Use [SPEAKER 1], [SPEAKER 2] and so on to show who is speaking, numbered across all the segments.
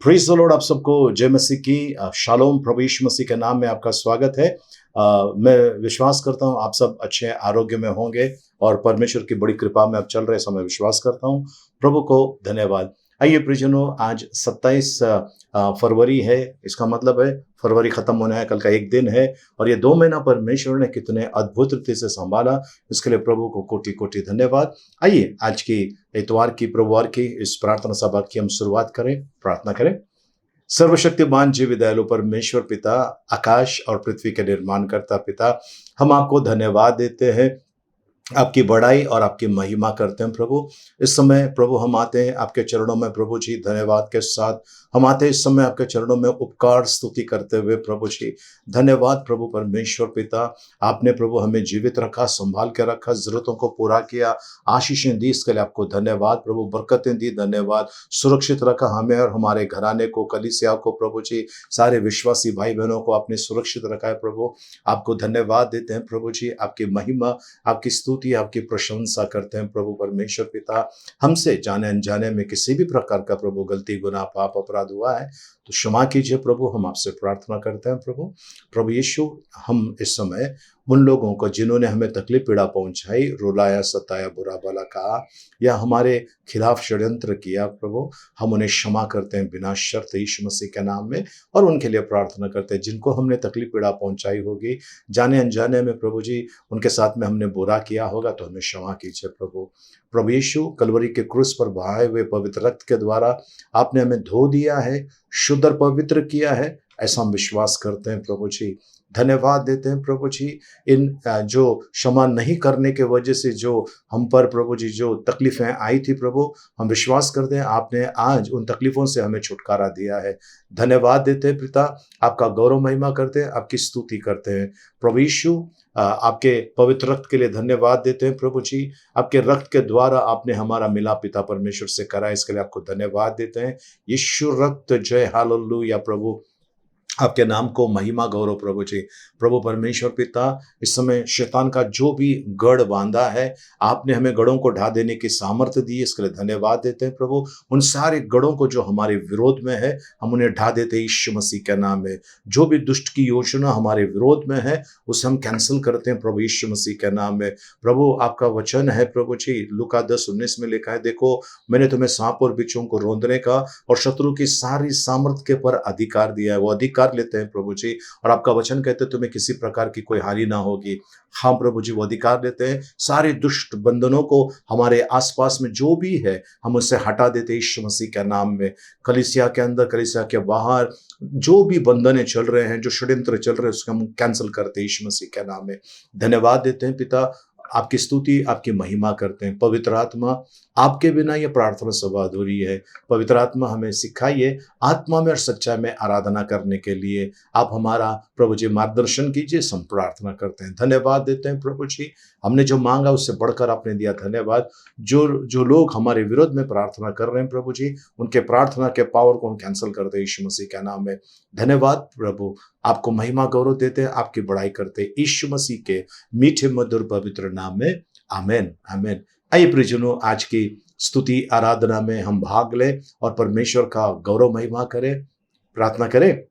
[SPEAKER 1] Praise the Lord. आप सबको जय मसीह की शालोम। प्रभु यीशु मसीह के नाम में आपका स्वागत है। मैं विश्वास करता हूं आप सब अच्छे आरोग्य में होंगे और परमेश्वर की बड़ी कृपा में आप चल रहे हैं, ऐसा मैं विश्वास करता हूं। प्रभु को धन्यवाद। आइए प्रियजनों, आज 27 फरवरी है। इसका मतलब है फरवरी खत्म होना है, कल का एक दिन है और ये 2 महीना परमेश्वर ने कितने अद्भुत रीति से संभाला, इसके लिए प्रभु को कोटि कोटि धन्यवाद। आइए आज की इतवार की प्रभुवार की इस प्रार्थना सभा की हम शुरुआत करें, प्रार्थना करें। सर्वशक्तिमान जीव दयालु परमेश्वर पिता, आकाश और पृथ्वी के निर्माण करता पिता, हम आपको धन्यवाद देते हैं, आपकी बड़ाई और आपकी महिमा करते हैं प्रभु। इस समय प्रभु हम आते हैं आपके चरणों में प्रभु जी, धन्यवाद के साथ हम आते हैं इस समय आपके चरणों में उपकार स्तुति करते हुए प्रभु जी। धन्यवाद प्रभु परमेश्वर पिता, आपने प्रभु हमें जीवित रखा, संभाल के रखा, जरूरतों को पूरा किया, आशीषें दी, इसके लिए आपको धन्यवाद प्रभु। बरकतें दी, धन्यवाद। सुरक्षित रखा हमें और हमारे घराने को, कलीसिया को प्रभु जी, सारे विश्वासी भाई बहनों को आपने सुरक्षित रखा है प्रभु। आपको धन्यवाद देते हैं प्रभु जी। आपकी महिमा, आपकी स्तुति, आपकी प्रशंसा करते हैं प्रभु परमेश्वर पिता। हमसे जाने अनजाने में किसी भी प्रकार का प्रभु गलती, गुनाह, पाप, अपराध हुआ है तो क्षमा कीजिए प्रभु, हम आपसे प्रार्थना करते हैं प्रभु। प्रभु यीशु, हम इस समय उन लोगों को जिन्होंने हमें तकलीफ पीड़ा पहुंचाई, रुलाया, सताया, बुरा भला कहा या हमारे खिलाफ षड्यंत्र किया प्रभु, हम उन्हें क्षमा करते हैं बिना शर्त यीशु मसीह के नाम में। और उनके लिए प्रार्थना करते हैं जिनको हमने तकलीफ पीड़ा पहुंचाई होगी जाने अनजाने में प्रभु जी, उनके साथ में हमने बुरा किया होगा तो हमें क्षमा कीजिए प्रभु। प्रभु यीशु, कलवरी के क्रूस पर बहाए हुए पवित्र रक्त के द्वारा आपने हमें धो दिया है, शुद्ध और पवित्र किया है, ऐसा हम विश्वास करते हैं प्रभु जी। धन्यवाद देते हैं प्रभु जी। इन जो क्षमा नहीं करने के वजह से जो हम पर प्रभु जी जो तकलीफें आई थी प्रभु, हम विश्वास करते हैं आपने आज उन तकलीफों से हमें छुटकारा दिया है। धन्यवाद देते हैं पिता, आपका गौरव महिमा करते हैं, आपकी स्तुति करते हैं प्रभु यीशु। आपके पवित्र रक्त के लिए धन्यवाद देते हैं प्रभु जी। आपके रक्त के द्वारा आपने हमारा मिलाप पिता परमेश्वर से करा, इसके लिए आपको धन्यवाद देते हैं। यीशु रक्त, जय हालेलुया प्रभु, आपके नाम को महिमा गौरव प्रभु जी। प्रभु परमेश्वर पिता, इस समय शैतान का जो भी गढ़ बांधा है, आपने हमें गढ़ों को ढा देने की सामर्थ्य दी, इसके लिए धन्यवाद देते हैं प्रभु। उन सारे गढ़ों को जो हमारे विरोध में है, हम उन्हें ढा देते हैं यीशु मसीह के नाम में। जो भी दुष्ट की योजना हमारे विरोध में है, उसे हम कैंसिल करते हैं प्रभु यीशु मसीह के नाम में। प्रभु आपका वचन है प्रभु जी, लूका 10:19 में लिखा है, देखो मैंने तुम्हें सांप और बिच्छुओं को रौंदने का और शत्रु की सारी सामर्थ के पर अधिकार दिया है। वो अधिकार लेते हैं प्रभु जी, और आपका वचन कहते हैं तुम्हें किसी प्रकार की कोई हानि ना होगी। हाँ प्रभु जी, वो अधिकार देते हैं। सारे दुष्ट बंधनों को हमारे आसपास में जो भी है, हम उससे हटा देते हैं यीशु मसीह के नाम में। कलीसिया के अंदर, कलीसिया के बाहर जो भी बंधने चल रहे हैं, जो षड्यंत्र चल रहे हैं, उसको हम कैंसिल करते हैं यीशु मसीह के नाम में। धन्यवाद देते हैं पिता, आपकी स्तुति, आपकी महिमा करते हैं। पवित्र आत्मा, आपके बिना ये प्रार्थना सभा अधूरी है। पवित्र आत्मा हमें सिखाइए आत्मा में और सच्चाई में आराधना करने के लिए। आप हमारा प्रभु जी मार्गदर्शन कीजिए, हम प्रार्थना करते हैं। धन्यवाद देते हैं प्रभु जी, हमने जो मांगा उससे बढ़कर आपने दिया, धन्यवाद। जो लोग हमारे विरोध में प्रार्थना कर रहे हैं प्रभु जी, उनके प्रार्थना के पावर को हम कैंसिल करते हैं यीशु मसीह के नाम में। धन्यवाद प्रभु, आपको महिमा गौरव देते हैं, आपकी बड़ाई करते हैं यीशु मसीह के मीठे मधुर पवित्र नाम में, आमेन आमेन। आइए प्रियजनों, आज की स्तुति आराधना में हम भाग लें और परमेश्वर का गौरव महिमा करें, प्रार्थना करें।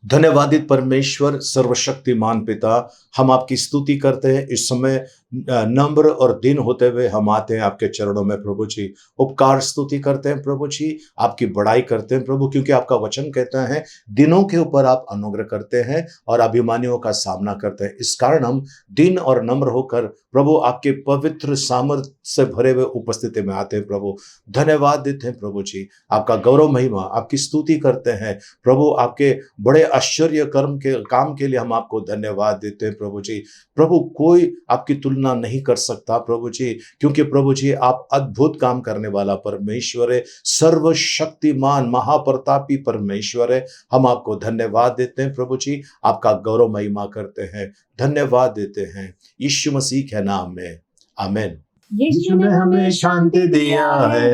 [SPEAKER 1] धन्यवादित परमेश्वर, सर्वशक्तिमान पिता, हम आपकी स्तुति करते हैं। इस समय नम्र और दिन होते हुए हम आते हैं आपके चरणों में प्रभु जी। उपकार स्तुति करते हैं प्रभु जी, आपकी बड़ाई करते हैं प्रभु, क्योंकि आपका वचन कहता है दिनों के ऊपर आप अनुग्रह करते हैं और अभिमानियों का सामना करते हैं। इस कारण हम दिन और नम्र होकर प्रभु आपके पवित्र सामर्थ्य से भरे हुए उपस्थिति में आते हैं प्रभु। धन्यवाद देते हैं प्रभु जी, आपका गौरव महिमा, आपकी स्तुति करते हैं प्रभु। आपके बड़े आश्चर्य कर्म के काम के लिए हम आपको धन्यवाद देते हैं प्रभु जी। प्रभु, कोई आपकी तुलना नहीं कर सकता प्रभु जी, क्योंकि प्रभु जी आप अद्भुत काम करने वाला परमेश्वर है, सर्वशक्तिमान महाप्रतापी परमेश्वर है। हम आपको धन्यवाद देते हैं प्रभु जी, आपका गौरव महिमा करते हैं, धन्यवाद देते हैं यीशु मसीह के नाम में, आमेन।
[SPEAKER 2] यीशु ने हमें शांति दिया है,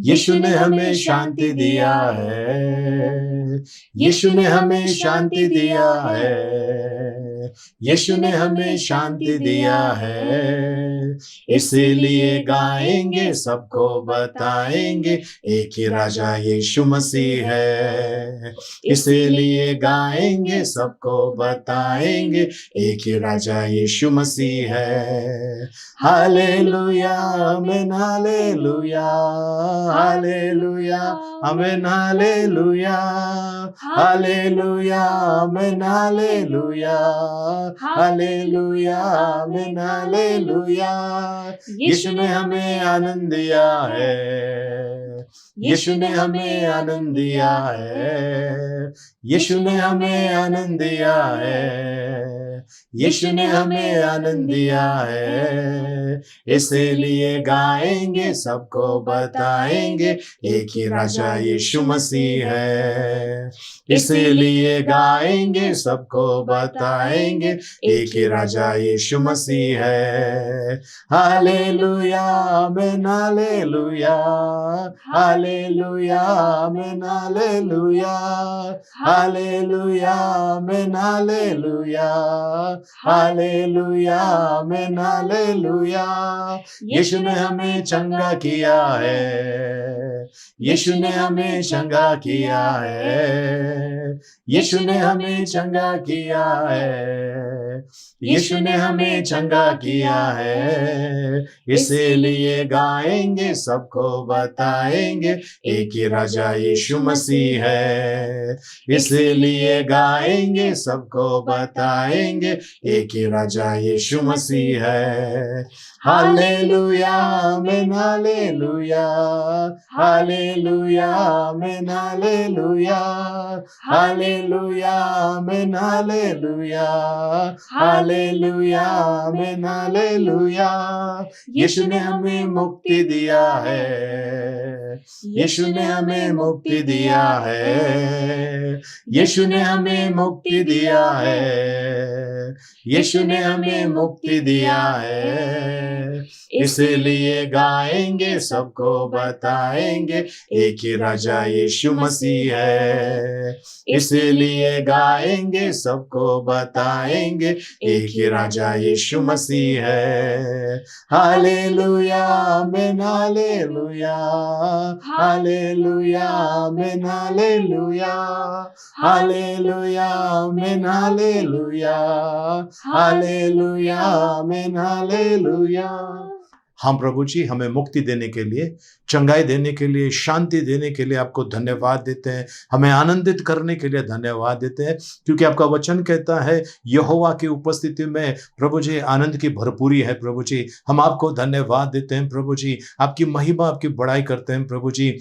[SPEAKER 1] यीशु ने हमें शांति दिया है, यीशु ने हमें शांति दिया है, यीशु ने हमें शांति दिया है, इसीलिए गाएंगे, सबको बताएंगे, एक ही राजा यीशु मसीह है। इसीलिए गाएंगे, सबको बताएंगे, एक ही राजा यीशु मसीह है। हालेलुया, आमीन, हालेलुया, हालेलुया, आमीन, हालेलुया, हालेलुया, आमीन, हालेलुया, हालेलुया, आमीन, हालेलुया। यीशु ने हमें आनंद दिया है, यीशु ने हमें आनंद दिया है, यीशु ने हमें आनंद दिया है, यीशु ने हमें आनंद दिया है। इसीलिए गाएंगे, सबको बताएंगे, एक ही राजा यीशु मसीह है। इसीलिए गाएंगे, सबको बताएंगे, एक ही राजा यीशु मसीह है। हालेलुया, आमीन, हालेलुया, हालेलुया, आमीन, हालेलुया, हालेलुया, आमीन, हालेलुया, हालेलुया, आमीन, हालेलुया। यीशु ने हमें चंगा किया है, यीशु ने हमें चंगा किया है, यीशु ने हमें चंगा किया है, यीशु ने हमें चंगा किया है। इसीलिए गाएंगे, सबको बताएंगे, एक ही राजा यीशु मसीह है। इसीलिए गाएंगे, सबको बताएंगे, एक ही राजा यीशु मसीह है। हालेलुया, आमीन, हालेलुया, हालेलुया, आमीन, हालेलुया, हालेलुया, आमीन, हालेलुया, हालेलुया, आमीन, हालेलुया। यीशु ने हमें मुक्ति दिया है, यीशु ने हमें मुक्ति दिया है, यीशु ने हमें मुक्ति दिया है, यीशु ने हमें मुक्ति दिया है। इसीलिए गाएंगे, सबको बताएंगे, एक ही राजा यीशु मसीह है। इसीलिए गाएंगे, सबको बताएंगे, एक ही राजा यीशु मसीह है। हालेलुया, आमीन, हालेलुया, हालेलुया, आमीन, हालेलुया, हालेलुया, आमीन, हालेलुया, हालेलुया, आमीन, हालेलुया। हम प्रभु जी, हमें मुक्ति देने के लिए, चंगाई देने के लिए, शांति देने के लिए आपको धन्यवाद देते हैं। हमें आनंदित करने के लिए धन्यवाद देते हैं, क्योंकि आपका वचन कहता है यहोवा की उपस्थिति में प्रभु जी आनंद की भरपूरी है। प्रभु जी, हम आपको धन्यवाद देते हैं प्रभु जी, आपकी महिमा, आपकी बड़ाई करते हैं प्रभु जी।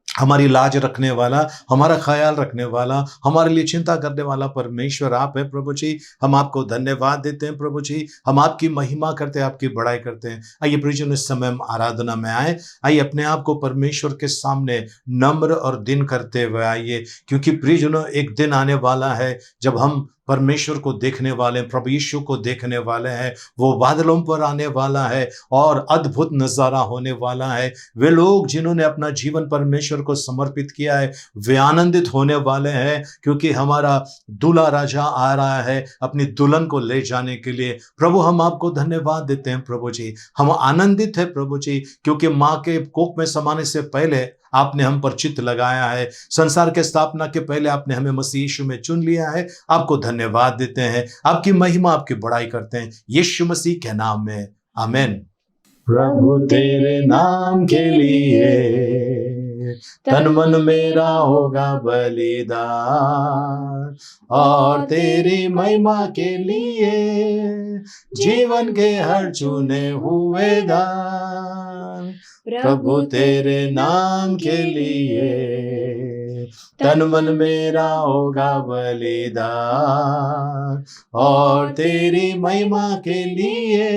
[SPEAKER 1] हमारी लाज रखने वाला, हमारा ख्याल रखने वाला, हमारे लिए चिंता करने वाला परमेश्वर आप है प्रभु जी। हम आपको धन्यवाद देते हैं प्रभु जी, हम आपकी महिमा करते हैं, आपकी बड़ाई करते हैं। आइए प्रियजन, इस समय हम आराधना में आए। आइए अपने आप को परमेश्वर के सामने नम्र और दिन करते हुए आइए, क्योंकि प्रियजनों, एक दिन आने वाला है जब हम परमेश्वर को देखने वाले, प्रभु यीशु को देखने वाले हैं। वो बादलों पर आने वाला है और अद्भुत नजारा होने वाला है। वे लोग जिन्होंने अपना जीवन परमेश्वर को समर्पित किया है, वे आनंदित होने वाले हैं, क्योंकि हमारा दूल्हा राजा आ रहा है अपनी दुल्हन को ले जाने के लिए। प्रभु, हम आपको धन्यवाद देते हैं प्रभु जी। हम आनंदित है प्रभु जी, क्योंकि माँ के कोख में समाने से पहले आपने हम पर चित्त लगाया है। संसार के स्थापना के पहले आपने हमें मसीह यीशु में चुन लिया है। आपको धन्यवाद देते हैं, आपकी महिमा, आपकी बड़ाई करते हैं, यीशु मसीह के नाम में, आमीन। प्रभु तेरे नाम के लिए तन मन मेरा होगा बलिदान, और तेरी महिमा के लिए जीवन के हर चुने हुए दान। प्रभु तेरे नाम के लिए तन मन मेरा होगा बलिदान, और तेरी महिमा के लिए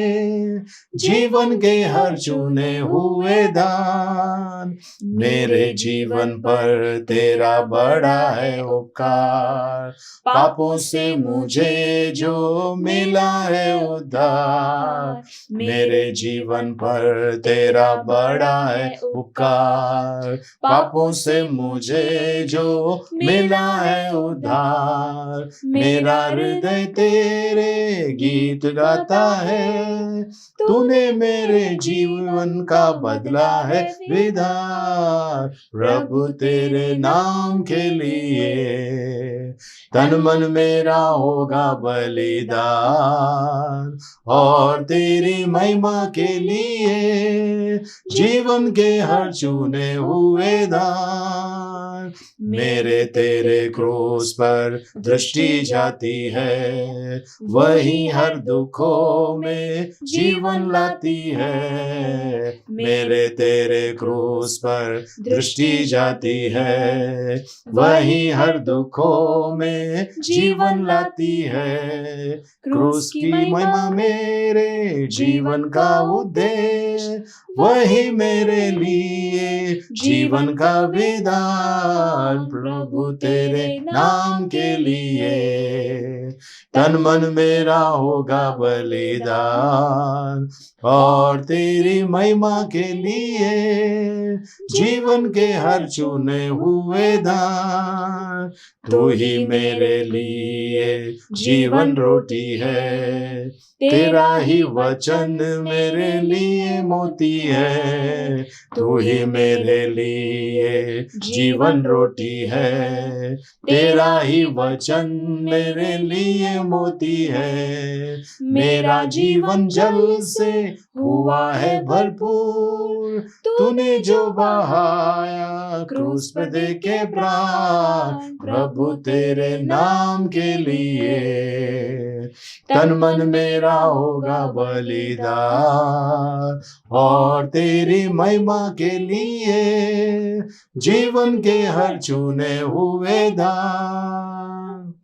[SPEAKER 1] जीवन के हर चुने हुए दान। मेरे जीवन पर तेरा बड़ा है उपकार, पापों से मुझे जो मिला है उद्धार। मेरे जीवन पर तेरा बड़ा बड़ा है उपकार, पापों से मुझे जो मिला है उद्धार। मेरा हृदय तेरे गीत गाता है, तूने मेरे जीवन का बदला है विधान। प्रभु तेरे नाम के लिए तन मन मेरा होगा बलिदान, और तेरी महिमा के लिए जीवन के हर चुने हुए दान। मेरे तेरे क्रूस पर दृष्टि जाती है, वही हर दुखों में जीवन लाती है। मेरे तेरे क्रूस पर दृष्टि जाती है, वही हर दुखों में जीवन लाती है। क्रूस की महिमा मेरे जीवन का उद्देश्य, वही मेरे लिए जीवन का विधान। प्रभु तेरे नाम के लिए तन मन मेरा होगा बलिदान, और तेरी महिमा के लिए जीवन के हर चुने हुए दान। तू ही मेरे लिए जीवन रोटी है, तेरा ही वचन मेरे लिए मोती है। तू ही मेरे लिए जीवन रोटी है, तेरा ही वचन मेरे लिए मोती है। मेरा जीवन जल से हुआ है भरपूर, तूने जो बहाया क्रूस पे दे के प्राण। प्रभु तेरे नाम के लिए तन मन मेरा होगा बलिदान, और तेरी महिमा के लिए जीवन के हर चुने हुए दान।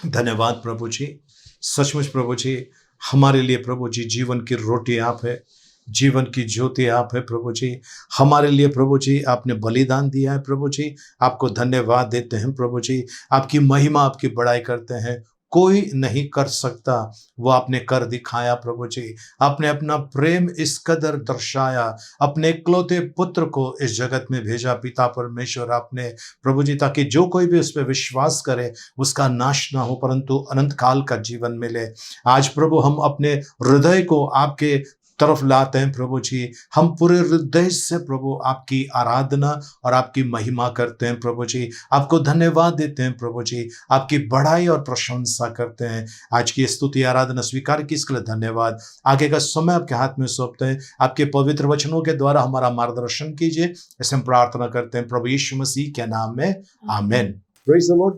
[SPEAKER 1] धन्यवाद प्रभु जी, सचमुच प्रभु जी, हमारे लिए प्रभु जी जीवन की रोटी आप है, जीवन की ज्योति आप है प्रभु जी। हमारे लिए प्रभु जी आपने बलिदान दिया है प्रभु जी, आपको धन्यवाद देते हैं प्रभु जी। आपकी महिमा, आपकी बड़ाई करते हैं। कोई नहीं कर सकता, वो आपने कर दिखाया प्रभु जी। आपने अपना प्रेम इस कदर दर्शाया, अपने इकलौते पुत्र को इस जगत में भेजा पिता परमेश्वर आपने प्रभु जी, ताकि जो कोई भी उस पर विश्वास करे उसका नाश ना हो परंतु अनंत काल का जीवन मिले। आज प्रभु हम अपने हृदय को आपके तरफ लाते हैं प्रभु जी। हम पूरे हृदय से प्रभु आपकी आराधना और आपकी महिमा करते हैं प्रभु जी। आपको धन्यवाद देते हैं प्रभु जी, आपकी बड़ाई और प्रशंसा करते हैं। आज की स्तुति आराधना स्वीकार की, इसके लिए धन्यवाद। आगे का समय आपके हाथ में सौंपते हैं, आपके पवित्र वचनों के द्वारा हमारा मार्गदर्शन कीजिए, ऐसे हम प्रार्थना करते हैं प्रभु यीशु मसीह के नाम में, आमीन। Praise the Lord.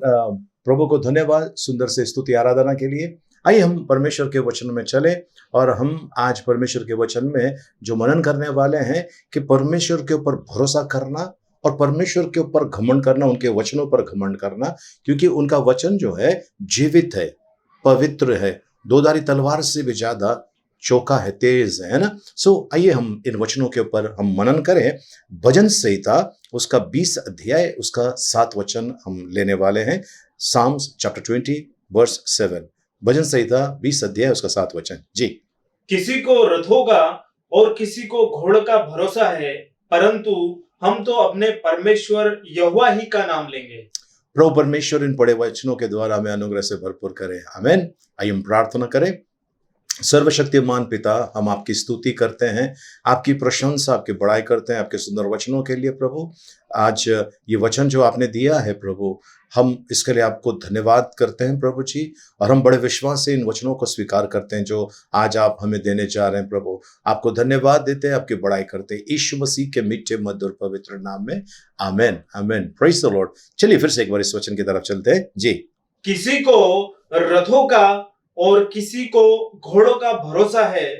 [SPEAKER 1] प्रभु को धन्यवाद सुंदर से स्तुति आराधना के लिए। आइए हम परमेश्वर के वचन में चले, और हम आज परमेश्वर के वचन में जो मनन करने वाले हैं कि परमेश्वर के ऊपर भरोसा करना और परमेश्वर के ऊपर घमंड करना, उनके वचनों पर घमंड करना, क्योंकि उनका वचन जो है जीवित है, पवित्र है, दोधारी तलवार से भी ज्यादा चौका है, तेज है ना। आइए हम इन वचनों के ऊपर हम मनन करें। भजन संहिता उसका 20 अध्याय उसका 7 वचन हम लेने वाले हैं। Psalms chapter 20 verse 7। भजन संहिता 20 अध्याय उसका 7 वचन जी।
[SPEAKER 3] किसी को रथों का और किसी को घोड़ का भरोसा है, परंतु हम तो अपने परमेश्वर यहोवा ही का नाम लेंगे।
[SPEAKER 1] प्रभु परमेश्वर इन पढ़े वचनों के द्वारा हमें अनुग्रह से भरपूर करे, आमीन। आइए हम प्रार्थना करें। सर्वशक्तिमान पिता, हम आपकी स्तुति करते हैं, आपकी प्रशंसा, आपकी बड़ाई करते हैं आपके सुंदर वचनों के लिए प्रभु। आज ये वचन जो आपने दिया है प्रभु, हम इसके लिए आपको धन्यवाद करते हैं प्रभु जी, और हम बड़े विश्वास से इन वचनों को स्वीकार करते हैं जो आज आप हमें देने जा रहे हैं प्रभु। आपको धन्यवाद देते हैं, आपकी बड़ाई करते हैं यीशु मसीह के मीठे मधुर पवित्र नाम में, आमीन, आमीन। Praise the Lord. चलिए फिर से एक बार इस वचन की तरफ चलते हैं जी।
[SPEAKER 3] किसी को रथों का और किसी को घोड़ों का भरोसा है,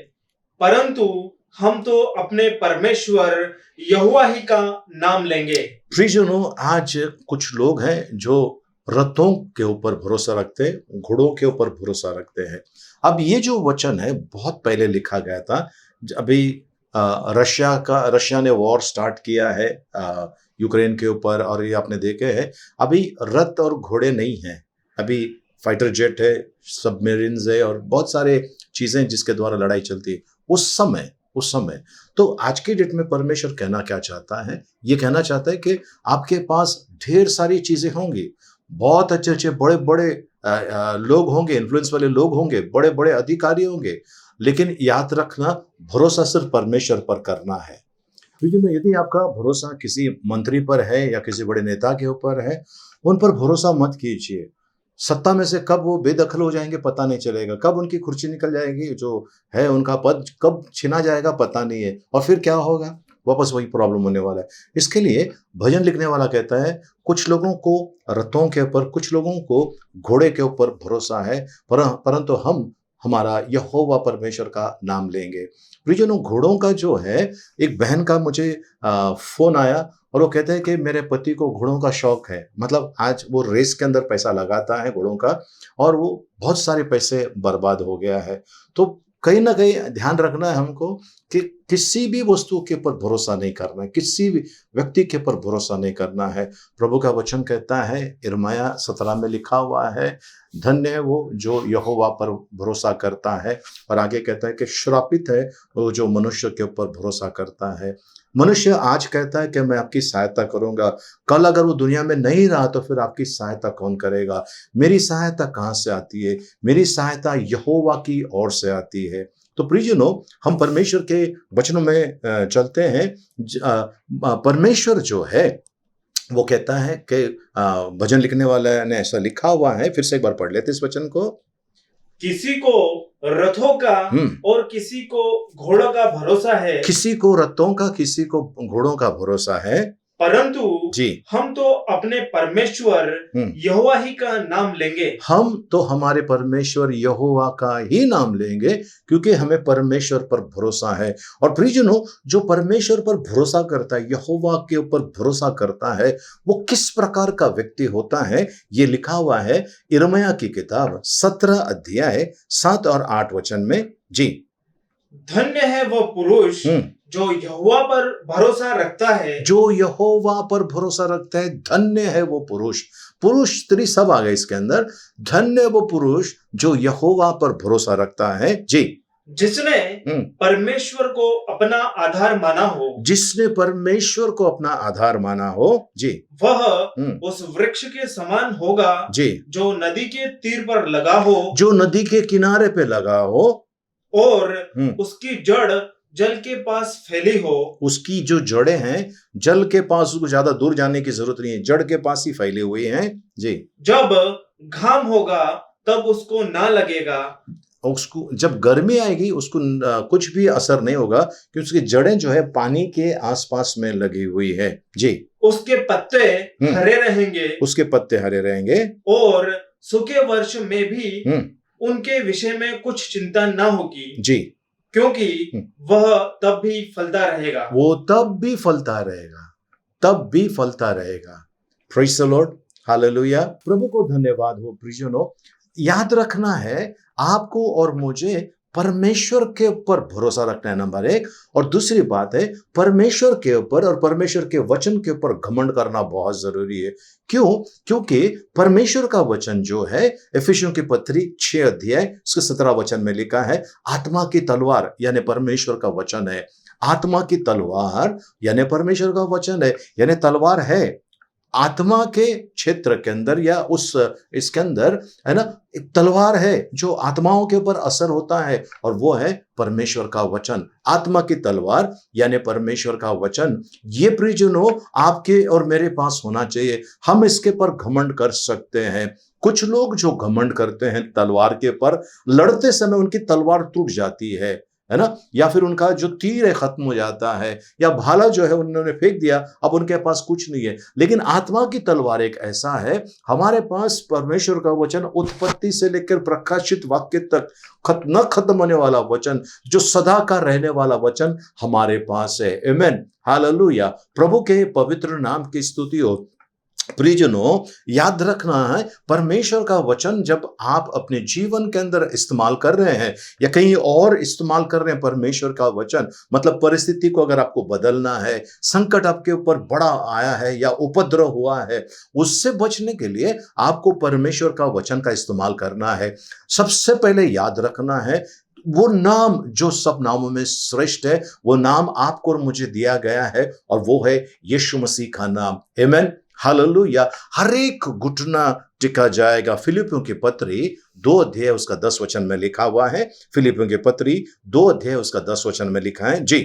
[SPEAKER 3] परंतु हम तो अपने परमेश्वर यहोवा ही का नाम लेंगे।
[SPEAKER 1] प्रियजनों, आज कुछ लोग हैं जो रथों के ऊपर भरोसा रखते हैं, घोड़ों के ऊपर भरोसा रखते हैं। अब ये जो वचन है बहुत पहले लिखा गया था। अभी रशिया ने वॉर स्टार्ट किया है यूक्रेन के ऊपर, और ये आपने देखे हैं अभी रथ और घोड़े नहीं हैं, अभी फाइटर जेट है, सबमरीन्स है और बहुत सारे चीजें जिसके द्वारा लड़ाई चलती है। उस समय उस समय। तो आज की डेट में परमेश्वर कहना क्या चाहता है? ये कहना चाहता है कि आपके पास ढेर सारी चीजें होंगी, बहुत अच्छे अच्छे बड़े बड़े लोग होंगे, इन्फ्लुएंस वाले लोग होंगे, बड़े बड़े अधिकारी होंगे, लेकिन याद रखना भरोसा सिर्फ परमेश्वर पर करना है। क्योंकि यदि आपका भरोसा किसी मंत्री पर है या किसी बड़े नेता के ऊपर है, उन पर भरोसा मत कीजिए। सत्ता में से कब वो बेदखल हो जाएंगे पता नहीं चलेगा, कब उनकी कुर्सी निकल जाएगी, जो है उनका पद कब छिना जाएगा पता नहीं है, और फिर क्या होगा, वापस वही प्रॉब्लम होने वाला है। इसके लिए भजन लिखने वाला कहता है, कुछ लोगों को रथों के ऊपर, कुछ लोगों को घोड़े के ऊपर भरोसा है, परंतु हम हमारा यहोवा परमेश्वर का नाम लेंगे। प्रियजनों, घोड़ों का जो है, एक बहन का मुझे फोन आया और वो कहते हैं कि मेरे पति को घोड़ों का शौक है। मतलब आज वो रेस के अंदर पैसा लगाता है घोड़ों का, और वो बहुत सारे पैसे बर्बाद हो गया है। तो कहीं ना कहीं ध्यान रखना है हमको कि किसी भी वस्तु के ऊपर भरोसा नहीं करना है, किसी भी व्यक्ति के ऊपर भरोसा नहीं करना है। प्रभु का वचन कहता है, यिर्मयाह 17 में लिखा हुआ है, धन्य है वो जो यहोवा पर भरोसा करता है। और आगे कहता है कि श्रापित है वो जो मनुष्य के ऊपर भरोसा करता है। मनुष्य आज कहता है कि मैं आपकी सहायता करूंगा, कल अगर वो दुनिया में नहीं रहा तो फिर आपकी सहायता कौन करेगा? मेरी सहायता कहाँ से आती है? मेरी सहायता यहोवा की ओर से आती है। तो प्रियजनों, हम परमेश्वर के वचनों में चलते हैं। परमेश्वर जो है वो कहता है कि भजन लिखने वाला ने ऐसा लिखा हुआ है, फिर से एक बार पढ़ लेते इस वचन को।
[SPEAKER 3] किसी को रथों का और किसी को घोड़ों का भरोसा है,
[SPEAKER 1] किसी को रथों का, किसी को घोड़ों का भरोसा है,
[SPEAKER 3] परंतु
[SPEAKER 1] जी
[SPEAKER 3] हम तो अपने परमेश्वर यहोवा ही का नाम लेंगे।
[SPEAKER 1] हम तो हमारे परमेश्वर यहोवा का ही नाम लेंगे, क्योंकि हमें परमेश्वर पर भरोसा है। और प्रियजनों, जो परमेश्वर पर भरोसा करता है, यहोवा के ऊपर भरोसा करता है, वो किस प्रकार का व्यक्ति होता है, ये लिखा हुआ है यिर्मयाह की किताब 17 अध्याय 7 और 8 वचन में। जी,
[SPEAKER 3] धन्य है वो पुरुष जो यहोवा पर भरोसा रखता है,
[SPEAKER 1] जो यहोवा पर भरोसा रखता है। धन्य है वो पुरुष, पुरुष स्त्री सब आ गए इसके अंदर। धन्य वो पुरुष जो यहोवा पर भरोसा रखता है। जी,
[SPEAKER 3] जिसने परमेश्वर को अपना आधार माना हो,
[SPEAKER 1] जिसने परमेश्वर को अपना आधार माना हो। जी,
[SPEAKER 3] वह उस वृक्ष के समान होगा,
[SPEAKER 1] जी,
[SPEAKER 3] जो नदी के तीर पर लगा हो,
[SPEAKER 1] जो नदी के किनारे पे लगा हो,
[SPEAKER 3] और उसकी जड़ जल के पास फैली हो।
[SPEAKER 1] उसकी जो जड़ें हैं जल के पास, उसको ज्यादा दूर जाने की जरूरत नहीं है, जड़ के पास ही फैली हुई हैं। जी,
[SPEAKER 3] जब घाम होगा तब उसको ना लगेगा,
[SPEAKER 1] उसको जब गर्मी आएगी उसको कुछ भी असर नहीं होगा, क्योंकि उसकी जड़ें जो है पानी के आसपास में लगी हुई है। जी,
[SPEAKER 3] उसके पत्ते हरे रहेंगे,
[SPEAKER 1] उसके पत्ते हरे रहेंगे,
[SPEAKER 3] और सूखे वर्ष में भी उनके विषय में कुछ चिंता ना होगी।
[SPEAKER 1] जी,
[SPEAKER 3] क्योंकि वह तब भी फलता रहेगा,
[SPEAKER 1] वो तब भी फलता रहेगा, तब भी फलता रहेगा। Praise the Lord, hallelujah. प्रभु को धन्यवाद हो। प्रियजनों, याद रखना है आपको और मुझे परमेश्वर के ऊपर भरोसा रखना है, नंबर 1। और दूसरी बात है, परमेश्वर के ऊपर और परमेश्वर के वचन के ऊपर घमंड करना बहुत जरूरी है। क्यों? क्योंकि परमेश्वर का वचन जो है, इफिसियों की पत्री 6 अध्याय उसके 17 वचन में लिखा है, आत्मा की तलवार यानी परमेश्वर का वचन है। आत्मा की तलवार यानी परमेश्वर का वचन है, यानी तलवार है आत्मा के क्षेत्र के अंदर, या उस इसके अंदर, है ना, एक तलवार है जो आत्माओं के ऊपर असर होता है, और वो है परमेश्वर का वचन। आत्मा की तलवार यानी परमेश्वर का वचन। ये प्रियजनों आपके और मेरे पास होना चाहिए। हम इसके पर घमंड कर सकते हैं। कुछ लोग जो घमंड करते हैं तलवार के पर, लड़ते समय उनकी तलवार टूट जाती है ना, या फिर उनका जो तीर है खत्म हो जाता है, या भाला जो है उन्होंने फेंक दिया, अब उनके पास कुछ नहीं है। लेकिन आत्मा की तलवार एक ऐसा है, हमारे पास परमेश्वर का वचन, उत्पत्ति से लेकर प्रकाशित वाक्य तक न खत्म होने वाला वचन, जो सदा का रहने वाला वचन हमारे पास है। आमेन, हालेलुया। प्रभु के पवित्र नाम की स्तुति हो। प्रियजनों, याद रखना है, परमेश्वर का वचन जब आप अपने जीवन के अंदर इस्तेमाल कर रहे हैं या कहीं और इस्तेमाल कर रहे हैं परमेश्वर का वचन, मतलब परिस्थिति को अगर आपको बदलना है, संकट आपके ऊपर बड़ा आया है या उपद्रव हुआ है, उससे बचने के लिए आपको परमेश्वर का वचन का इस्तेमाल करना है। सबसे पहले याद रखना है, वो नाम जो सब नामों में श्रेष्ठ है, वो नाम आपको और मुझे दिया गया है, और वो है यीशु मसीह का नाम। आमेन, हालेलुया। हर एक घुटना टिका जाएगा। फिलिपियों की पत्री 2 अध्याय उसका 10 वचन में लिखा हुआ है। फिलिपियों की पत्री 2 अध्याय उसका 10 वचन में लिखा है जी,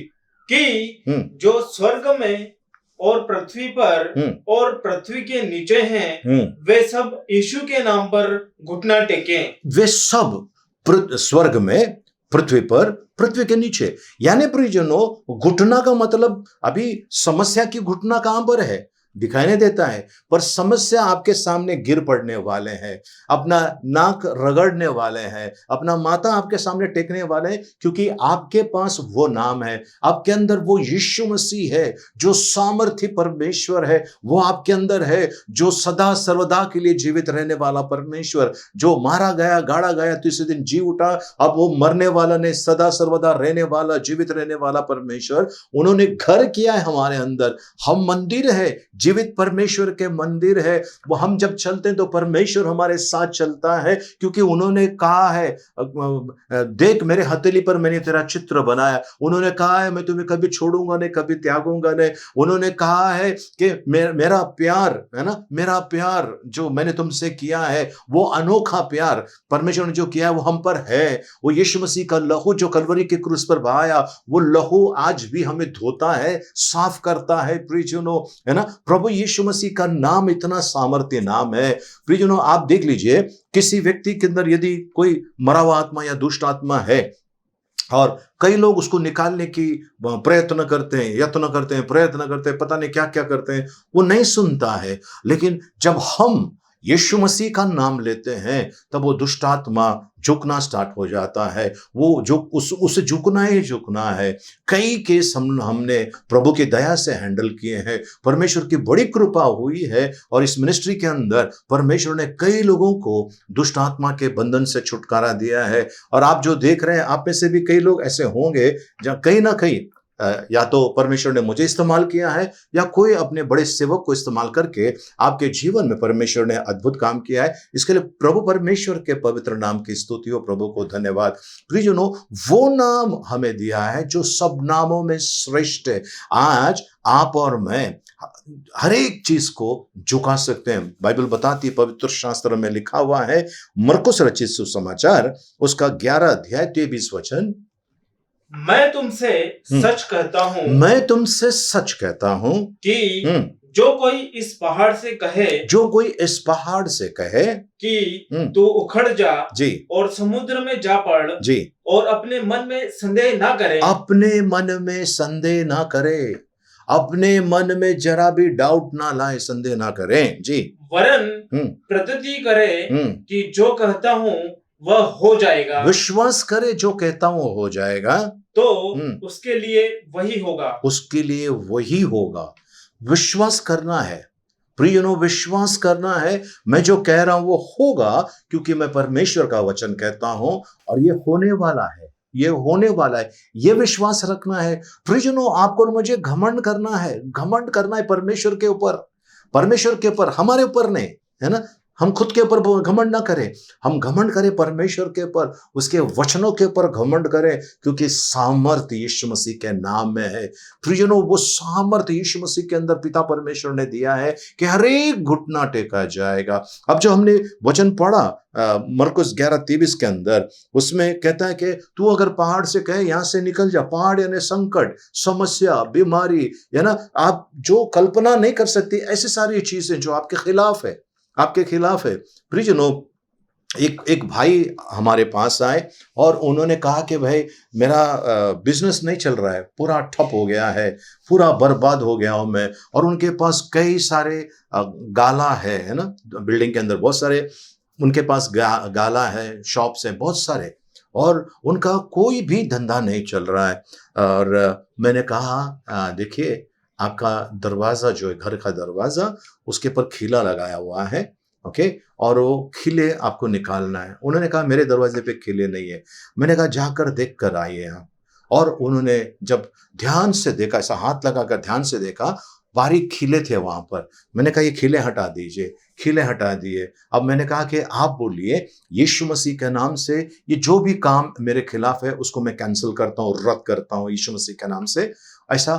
[SPEAKER 3] कि जो स्वर्ग में और पृथ्वी पर और पृथ्वी के नीचे हैं, वे सब यीशु के नाम पर घुटना टेकें।
[SPEAKER 1] वे सब स्वर्ग में, पृथ्वी पर, पृथ्वी के नीचे। यानी प्रियजनों, घुटना का मतलब, अभी समस्या की घुटना कहां पर है दिखाई नहीं देता है, पर समस्या आपके सामने गिर पड़ने वाले हैं, अपना नाक रगड़ने वाले हैं, अपना माथा आपके सामने टेकने वाले हैं, क्योंकि आपके पास वो नाम है, आपके अंदर वो यीशु मसीह है जो सामर्थी परमेश्वर है, वो आपके अंदर है जो सदा सर्वदा के लिए जीवित रहने वाला परमेश्वर, जो मारा गया, गाड़ा गया, तीसरे दिन जी उठा, अब वो मरने वाला नहीं, सदा सर्वदा रहने वाला, जीवित रहने वाला परमेश्वर। उन्होंने घर किया है हमारे अंदर, हम मंदिर है, जीवित परमेश्वर के मंदिर है। वो हम जब चलते हैं तो परमेश्वर हमारे साथ चलता है, क्योंकि उन्होंने कहा है, देख मेरे हथेली पर मैंने तेरा चित्र बनाया। उन्होंने कहा है मैं तुम्हें कभी छोड़ूंगा नहीं, कभी त्यागूंगा नहीं। उन्होंने कहा है कि मेरा प्यार है ना, मेरा प्यार जो मैंने तुमसे किया है, वो अनोखा प्यार परमेश्वर ने जो किया है वो हम पर है। वो यीशु मसीह का लहू जो कलवरी के क्रूस पर बहाया, वो लहू आज भी हमें धोता है, साफ करता है प्रियजनों, है ना। प्रभु यीशु मसीह का नाम इतना सामर्थ्य नाम है प्रियजनों। आप देख लीजिए, किसी व्यक्ति के अंदर यदि कोई मरा हुआ आत्मा या दुष्ट आत्मा है, और कई लोग उसको निकालने की प्रयत्न करते हैं, यत्न करते हैं, प्रयत्न करते हैं, पता नहीं क्या क्या करते हैं, वो नहीं सुनता है। लेकिन जब हम यीशु मसीह का नाम लेते हैं, तब वो दुष्ट आत्मा झुकना स्टार्ट हो जाता है। वो जो उसे झुकना ही झुकना है। कई केस हमने प्रभु की दया से हैंडल किए हैं, परमेश्वर की बड़ी कृपा हुई है, और इस मिनिस्ट्री के अंदर परमेश्वर ने कई लोगों को दुष्ट आत्मा के बंधन से छुटकारा दिया है। और आप जो देख रहे हैं, आप में से भी कई लोग ऐसे होंगे जहाँ कहीं ना कहीं या तो परमेश्वर ने मुझे इस्तेमाल किया है, या कोई अपने बड़े सेवक को इस्तेमाल करके आपके जीवन में परमेश्वर ने अद्भुत काम किया है। इसके लिए प्रभु परमेश्वर के पवित्र नाम की स्तुति हो, प्रभु को धन्यवाद। प्रियजनों, वो नाम हमें दिया है जो सब नामों में श्रेष्ठ है। आज आप और मैं हर एक चीज को झुका सकते हैं। बाइबल बताती, पवित्र शास्त्र में लिखा हुआ है, मरकुस रचित सुसमाचार उसका 11 अध्याय 23 वचन,
[SPEAKER 3] मैं तुमसे सच कहता हूँ,
[SPEAKER 1] मैं तुमसे सच कहता हूँ
[SPEAKER 3] कि जो कोई इस पहाड़ से कहे,
[SPEAKER 1] जो कोई इस पहाड़ से कहे
[SPEAKER 3] कि तू उखड़ जा
[SPEAKER 1] जी,
[SPEAKER 3] और समुद्र में जा पड़
[SPEAKER 1] जी,
[SPEAKER 3] और अपने मन में संदेह ना करे,
[SPEAKER 1] अपने मन में संदेह ना करे, अपने मन में जरा भी डाउट ना लाए, संदेह ना करें जी,
[SPEAKER 3] वरन प्रतिज्ञा करे कि जो कहता हूँ वह हो जाएगा,
[SPEAKER 1] विश्वास करे जो कहता हूँ हो जाएगा,
[SPEAKER 3] तो उसके लिए वही होगा,
[SPEAKER 1] उसके लिए वही होगा। विश्वास करना है प्रियजनों, विश्वास करना है, मैं जो कह रहा हूं वो होगा, क्योंकि मैं परमेश्वर का वचन कहता हूं और ये होने वाला है, ये होने वाला है, ये विश्वास रखना है। प्रियजनों, आपको और मुझे घमंड करना है, घमंड करना है परमेश्वर के ऊपर, परमेश्वर के ऊपर, हमारे ऊपर नहीं, है ना। हम खुद के ऊपर घमंड ना करें, हम घमंड करें परमेश्वर के ऊपर, उसके वचनों के ऊपर घमंड करें, क्योंकि सामर्थ यीशु मसीह के नाम में है। प्रियजनों, वो सामर्थ यीशु मसीह के अंदर पिता परमेश्वर ने दिया है कि हर एक घुटना टेका जाएगा। अब जो हमने वचन पढ़ा मरकुस 11:23 के अंदर, उसमें कहता है कि तू अगर पहाड़ से कहे यहां से निकल जा, पहाड़ यानी संकट, समस्या, बीमारी, है ना, आप जो कल्पना नहीं कर सकती, ऐसी सारी चीजें जो आपके खिलाफ है, आपके खिलाफ है। प्रियजनों, एक भाई हमारे पास आए और उन्होंने कहा कि भाई मेरा बिजनेस नहीं चल रहा है, पूरा ठप हो गया है, पूरा बर्बाद हो गया हूं मैं। और उनके पास कई सारे गाला है ना, बिल्डिंग के अंदर बहुत सारे उनके पास गाला है, शॉप्स हैं बहुत सारे, और उनका कोई भी धंधा नहीं चल रहा है। और मैंने कहा देखिए, आपका दरवाजा जो है, घर का दरवाजा, उसके पर खिला लगाया हुआ है, ओके, और वो खिले आपको निकालना है। उन्होंने कहा मेरे दरवाजे पे खिले नहीं है। मैंने कहा जाकर देख कर आइए यहाँ। और उन्होंने जब ध्यान से देखा, ऐसा हाथ लगाकर ध्यान से देखा, बारीक खीले थे वहां पर। मैंने कहा ये खीले हटा दीजिए, खीले हटा दिए। अब मैंने कहा कि आप बोलिए यीशु मसीह के नाम से ये जो भी काम मेरे खिलाफ है उसको मैं कैंसिल करता हूँ, रद्द करता हूँ यीशु मसीह के नाम से। ऐसा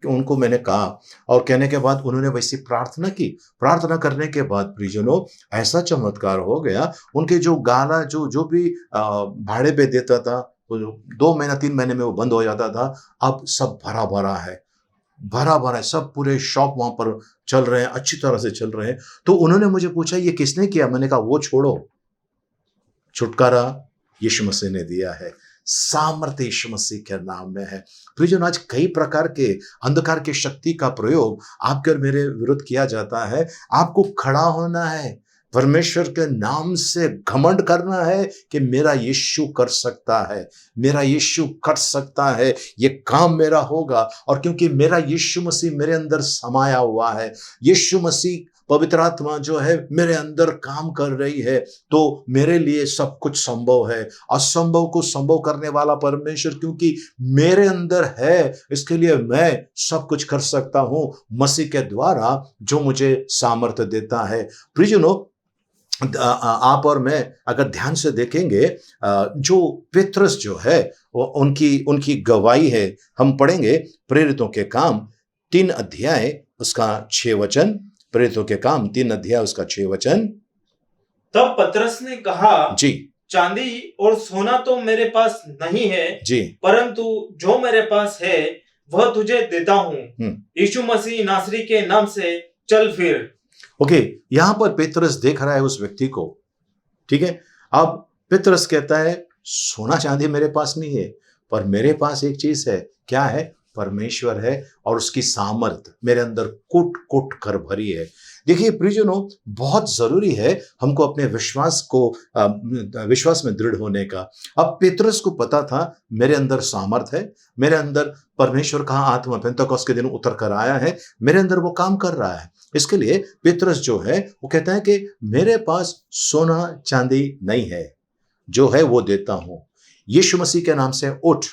[SPEAKER 1] कि उनको मैंने कहा, और कहने के बाद उन्होंने वैसी प्रार्थना की। प्रार्थना करने के बाद प्रियजनों ऐसा चमत्कार हो गया, उनके जो गाला जो भी भाड़े पे देता था, 2 महीना 3 महीने में वो बंद हो जाता था, अब सब भरा भरा है, भरा भरा है, सब पूरे शॉप वहां पर चल रहे हैं, अच्छी तरह से चल रहे हैं। तो उन्होंने मुझे पूछा ये किसने किया? मैंने कहा वो छोड़ो, छुटकारा यीशु मसीह ने दिया है, सामर्थ्य यीशु मसीह के नाम में है। प्रियजन, आज कई प्रकार के अंधकार की शक्ति का प्रयोग आपके और मेरे विरुद्ध किया जाता है। आपको खड़ा होना है, परमेश्वर के नाम से घमंड करना है कि मेरा यीशु कर सकता है, मेरा यीशु कर सकता है, ये काम मेरा होगा। और क्योंकि मेरा यीशु मसीह मेरे अंदर समाया हुआ है, यीशु मसीह पवित्र आत्मा जो है मेरे अंदर काम कर रही है, तो मेरे लिए सब कुछ संभव है। असंभव को संभव करने वाला परमेश्वर क्योंकि मेरे अंदर है, इसके लिए मैं सब कुछ कर सकता हूं मसीह के द्वारा जो मुझे सामर्थ्य देता है। प्रियजनों, आप और मैं अगर ध्यान से देखेंगे, जो पेत्रस जो है वो उनकी गवाही है। हम पढ़ेंगे प्रेरितों के काम 3 अध्याय उसका 6 वचन। प्रेरितों के काम 3 अध्याय उसका 6 वचन।
[SPEAKER 3] तब पतरस ने कहा,
[SPEAKER 1] जी
[SPEAKER 3] चांदी और सोना तो मेरे पास नहीं है
[SPEAKER 1] जी,
[SPEAKER 3] परंतु जो मेरे पास है वह तुझे देता हूँ। यीशु मसीह नासरी के नाम से चल फिर।
[SPEAKER 1] ओके, यहां पर पेत्रस देख रहा है उस व्यक्ति को, ठीक है। अब पेत्रस कहता है सोना चांदी मेरे पास नहीं है, पर मेरे पास एक चीज है। क्या है? परमेश्वर है और उसकी सामर्थ मेरे अंदर कुट कुट कर भरी है। देखिए प्रियजनों, बहुत जरूरी है हमको अपने विश्वास में दृढ़ होने का। अब पेत्रस को पता था मेरे अंदर सामर्थ है, मेरे अंदर परमेश्वर का आत्मा पेंतकोस्त के दिन उतर कर आया है, मेरे अंदर वो काम कर रहा है। इसके लिए पेत्रस जो है वो कहता है कि मेरे पास सोना चांदी नहीं है, जो है वो देता हूं, यीशु मसीह के नाम से उठ।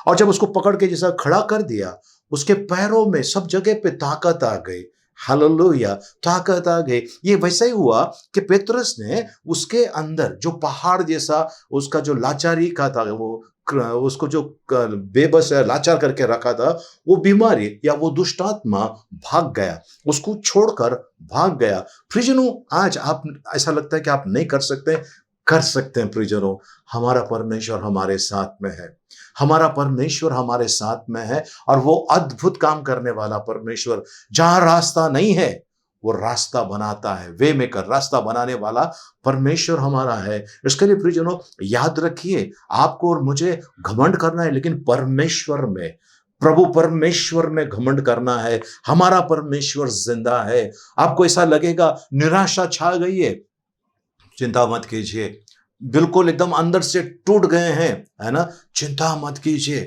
[SPEAKER 1] और जब उसको पकड़ के जैसा खड़ा कर दिया, उसके पैरों में सब जगह पे ताकत आ गई। हालेलुया, ताकत आ गई। ये वैसा ही हुआ कि पेत्रस ने उसके अंदर जो पहाड़ जैसा उसका जो लाचारी का था, वो उसको जो बेबस लाचार करके रखा था, वो बीमारी या वो दुष्ट आत्मा भाग गया, उसको छोड़कर भाग गया। प्रियजनों, आज आप ऐसा लगता है कि आप नहीं कर सकते, कर सकते हैं। प्रियजनों, हमारा परमेश्वर हमारे साथ में है, हमारा परमेश्वर हमारे साथ में है, और वो अद्भुत काम करने वाला परमेश्वर, जहां रास्ता नहीं है वो रास्ता बनाता है। वे मेकर, रास्ता बनाने वाला परमेश्वर हमारा है। इसके लिए प्रियजनों याद रखिए, आपको और मुझे घमंड करना है, लेकिन परमेश्वर में, प्रभु परमेश्वर में घमंड करना है। हमारा परमेश्वर जिंदा है। आपको ऐसा लगेगा निराशा छा गई है, चिंता मत कीजिए, बिल्कुल एकदम अंदर से टूट गए हैं, है ना, चिंता मत कीजिए,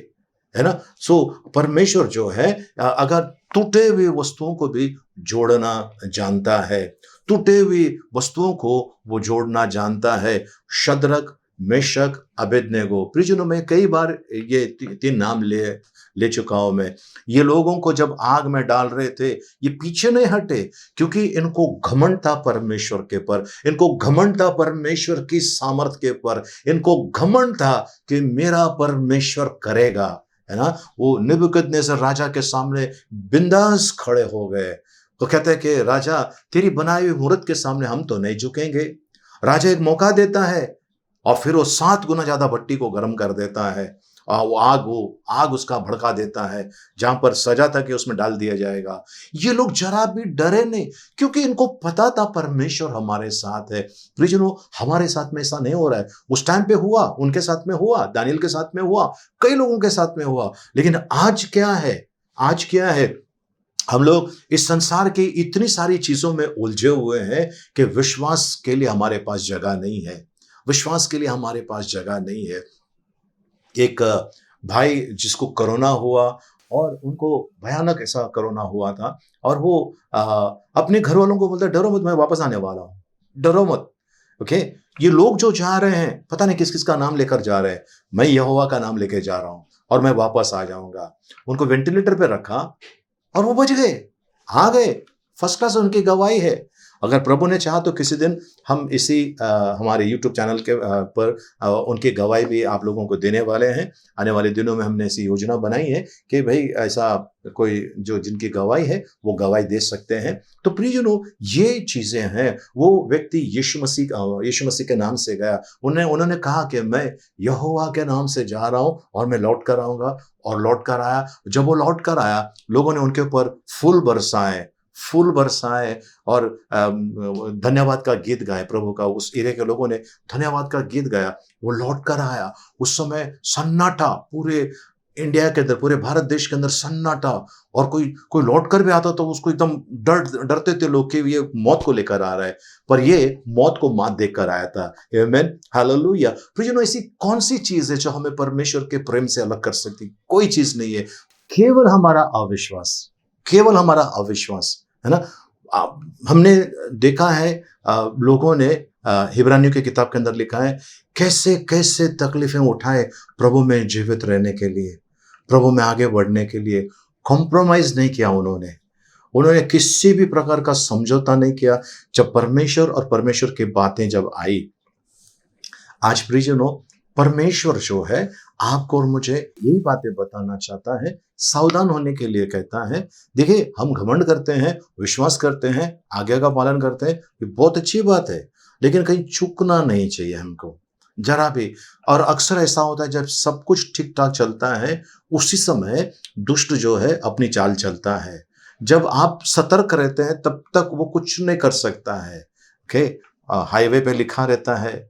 [SPEAKER 1] है ना। सो परमेश्वर जो है अगर टूटे हुए वस्तुओं को भी जोड़ना जानता है, टूटे हुई वस्तुओं को वो जोड़ना जानता है। Shadrach, Meshach, Abednego. प्रियजनों, में कई बार ये 3 नाम ले चुका हूं मैं। ये लोगों को जब आग में डाल रहे थे, ये पीछे नहीं हटे, क्योंकि इनको घमंड था परमेश्वर के पर, इनको घमंड था परमेश्वर की सामर्थ के पर, इनको घमंड था कि मेरा परमेश्वर करेगा, है ना। वो नेबुकदनेस्सर राजा के सामने बिंदास खड़े हो गए। तो कहते हैं कि राजा, तेरी बनाई हुई मूर्त के सामने हम तो नहीं झुकेंगे। राजा एक मौका देता है और फिर वो 7 गुना ज्यादा भट्टी को गर्म कर देता है, और वो आग उसका भड़का देता है, जहां पर सजा था कि उसमें डाल दिया जाएगा। ये लोग जरा भी डरे नहीं, क्योंकि इनको पता था परमेश्वर हमारे साथ है। प्रियजनों, हमारे साथ में ऐसा नहीं हो रहा है। उस टाइम पे हुआ, उनके साथ में हुआ, दानियल के साथ में हुआ, कई लोगों के साथ में हुआ, लेकिन आज क्या है? आज क्या है? हम लोग इस संसार की इतनी सारी चीजों में उलझे हुए हैं कि विश्वास के लिए हमारे पास जगह नहीं है, विश्वास के लिए हमारे पास जगह नहीं है। एक भाई जिसको कोरोना हुआ, और उनको भयानक ऐसा कोरोना हुआ था, और वो अपने घर वालों को बोलता, डरो मत, मैं वापस आने वाला हूं, डरो मत। ओके, ये लोग जो जा रहे हैं, पता नहीं किस किस का नाम लेकर जा रहे हैं, मैं यहोवा का नाम लेके जा रहा हूं और मैं वापस आ जाऊंगा। उनको वेंटिलेटर पे रखा और वो बच गए। आ गए, फर्स्ट क्लास उनकी गवाही है। अगर प्रभु ने चाहा तो किसी दिन हम इसी हमारे यूट्यूब चैनल के पर उनकी गवाही भी आप लोगों को देने वाले हैं। आने वाले दिनों में हमने ऐसी योजना बनाई है कि भाई ऐसा कोई जो जिनकी गवाही है वो गवाही दे सकते हैं। तो प्रियजनों, ये चीजें हैं। वो व्यक्ति यीशु मसीह के नाम से गया, उन्होंने कहा कि मैं यहोवा के नाम से जा रहा हूं और मैं लौट कर आऊंगा, और लौट कर आया। जब वो लौट कर आया, लोगों ने उनके ऊपर फूल बरसाए और धन्यवाद का गीत गाए। प्रभु का उस एरिया के लोगों ने धन्यवाद का गीत गाया। वो लौट कर आया, उस समय सन्नाटा पूरे इंडिया के अंदर, पूरे भारत देश के अंदर सन्नाटा। और कोई लौट कर भी आता तो उसको एकदम डरते थे लोग कि ये मौत को लेकर आ रहा है, पर ये मौत को मात देकर आया था। आमीन, हालेलुया। प्रियजनों, ऐसी कौन सी चीज है जो हमें परमेश्वर के प्रेम से अलग कर सकती? कोई चीज नहीं है, केवल हमारा अविश्वास, है ना। हमने देखा है, लोगों ने हिब्रानियों की किताब के अंदर लिखा है, कैसे कैसे तकलीफें उठाए प्रभु में जीवित रहने के लिए, प्रभु में आगे बढ़ने के लिए। कॉम्प्रोमाइज नहीं किया उन्होंने किसी भी प्रकार का समझौता नहीं किया। जब परमेश्वर और परमेश्वर की बातें जब आई, आज प्रियजनों, परमेश्वर जो है आपको और मुझे यही बातें बताना चाहता है, सावधान होने के लिए कहता है। देखिए, हम घमंड करते हैं, विश्वास करते हैं, आज्ञा का पालन करते हैं, ये बहुत अच्छी बात है, लेकिन कहीं चूकना नहीं चाहिए हमको जरा भी। और अक्सर ऐसा होता है, जब सब कुछ ठीक ठाक चलता है, उसी समय दुष्ट जो है अपनी चाल चलता है। जब आप सतर्क रहते हैं तब तक वो कुछ नहीं कर सकता है। ओके, हाईवे पे लिखा रहता है,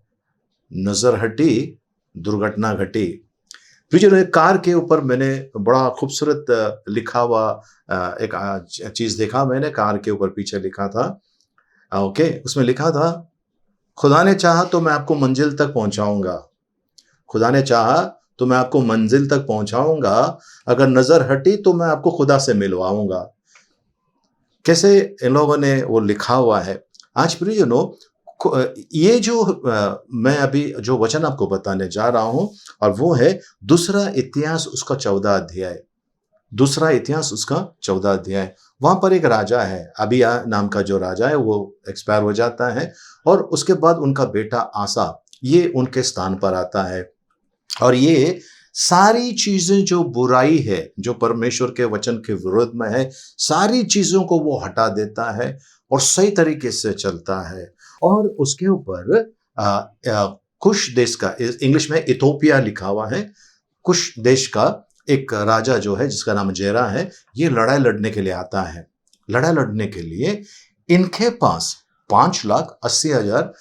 [SPEAKER 1] नजर हटी दुर्घटना घटी। फिर एक कार के ऊपर मैंने बड़ा खूबसूरत लिखा हुआ एक चीज देखा। मैंने कार के ऊपर पीछे लिखा था, ओके, उसमें लिखा था, खुदा ने चाहा तो मैं आपको मंजिल तक पहुंचाऊंगा, खुदा ने चाहा तो मैं आपको मंजिल तक पहुंचाऊंगा, अगर नजर हटी तो मैं आपको खुदा से मिलवाऊंगा। कैसे इन लोगों ने वो लिखा हुआ है। आज प्रियजनों, ये जो मैं अभी जो वचन आपको बताने जा रहा हूं, और वो है दूसरा इतिहास उसका 14 अध्याय। दूसरा इतिहास उसका 14 अध्याय। वहां पर एक राजा है, अबिया नाम का जो राजा है वो एक्सपायर हो जाता है, और उसके बाद उनका बेटा आसा ये उनके स्थान पर आता है। और ये सारी चीजें जो बुराई है, जो परमेश्वर के वचन के विरोध में है, सारी चीजों को वो हटा देता है और सही तरीके से चलता है। और उसके ऊपर कुश देश का, इंग्लिश में इथोपिया लिखा हुआ है, कुश देश का एक राजा जो है जिसका नाम जेरा है, ये लड़ाई लड़ने के लिए आता है। लड़ाई लड़ने के लिए इनके पास 5,80,000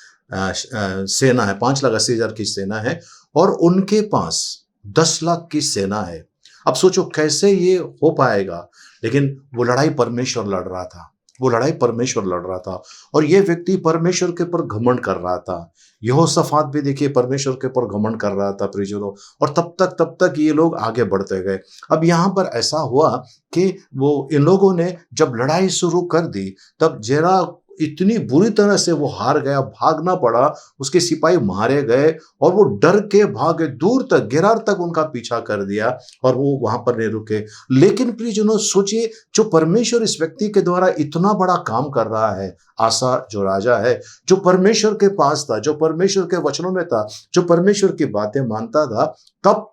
[SPEAKER 1] सेना है, 5,80,000 की सेना है, और उनके पास 10 लाख की सेना है। अब सोचो कैसे ये हो पाएगा, लेकिन वो लड़ाई परमेश्वर लड़ रहा था, वो लड़ाई परमेश्वर लड़ रहा था। और ये व्यक्ति परमेश्वर के ऊपर घमंड कर रहा था। यहोशाफात भी देखिए परमेश्वर के ऊपर घमंड कर रहा था प्रियजनों, और तब तक ये लोग आगे बढ़ते गए। अब यहाँ पर ऐसा हुआ कि वो इन लोगों ने जब लड़ाई शुरू कर दी, तब जेरा इतनी बुरी तरह से वो हार गया, भागना पड़ा, उसके सिपाही मारे गए, और वो डर के भागे, दूर तक गेरार तक उनका पीछा कर दिया, और वो वहां पर नहीं रुके। लेकिन प्रियजनों सोचिए, जो परमेश्वर इस व्यक्ति के द्वारा इतना बड़ा काम कर रहा है, आसा जो राजा है, जो परमेश्वर के पास था, जो परमेश्वर के वचनों में था, जो परमेश्वर की बातें मानता था, तब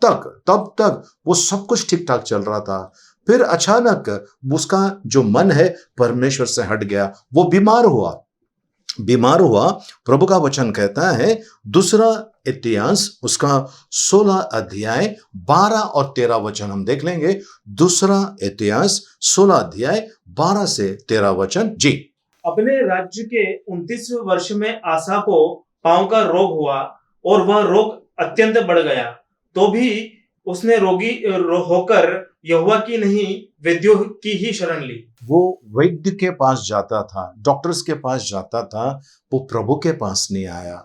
[SPEAKER 1] तक वो सब कुछ ठीक ठाक चल रहा था। फिर अचानक उसका जो मन है परमेश्वर से हट गया, वो बीमार हुआ। प्रभु का वचन कहता है, दूसरा इतिहास उसका 16 अध्याय 12 और 13 वचन हम देख लेंगे। दूसरा इतिहास 16 अध्याय 12 से 13 वचन। जी।
[SPEAKER 3] अपने राज्य के 29वें वर्ष में आसा को पांव का रोग हुआ, और वह रोग अत्यंत बढ़ गया, तो भी उसने रोगी होकर यहोवा की नहीं, वैद्यों की ही शरण ली।
[SPEAKER 1] वो वैद्य के पास जाता था, डॉक्टर्स के पास जाता था, वो प्रभु के पास नहीं आया।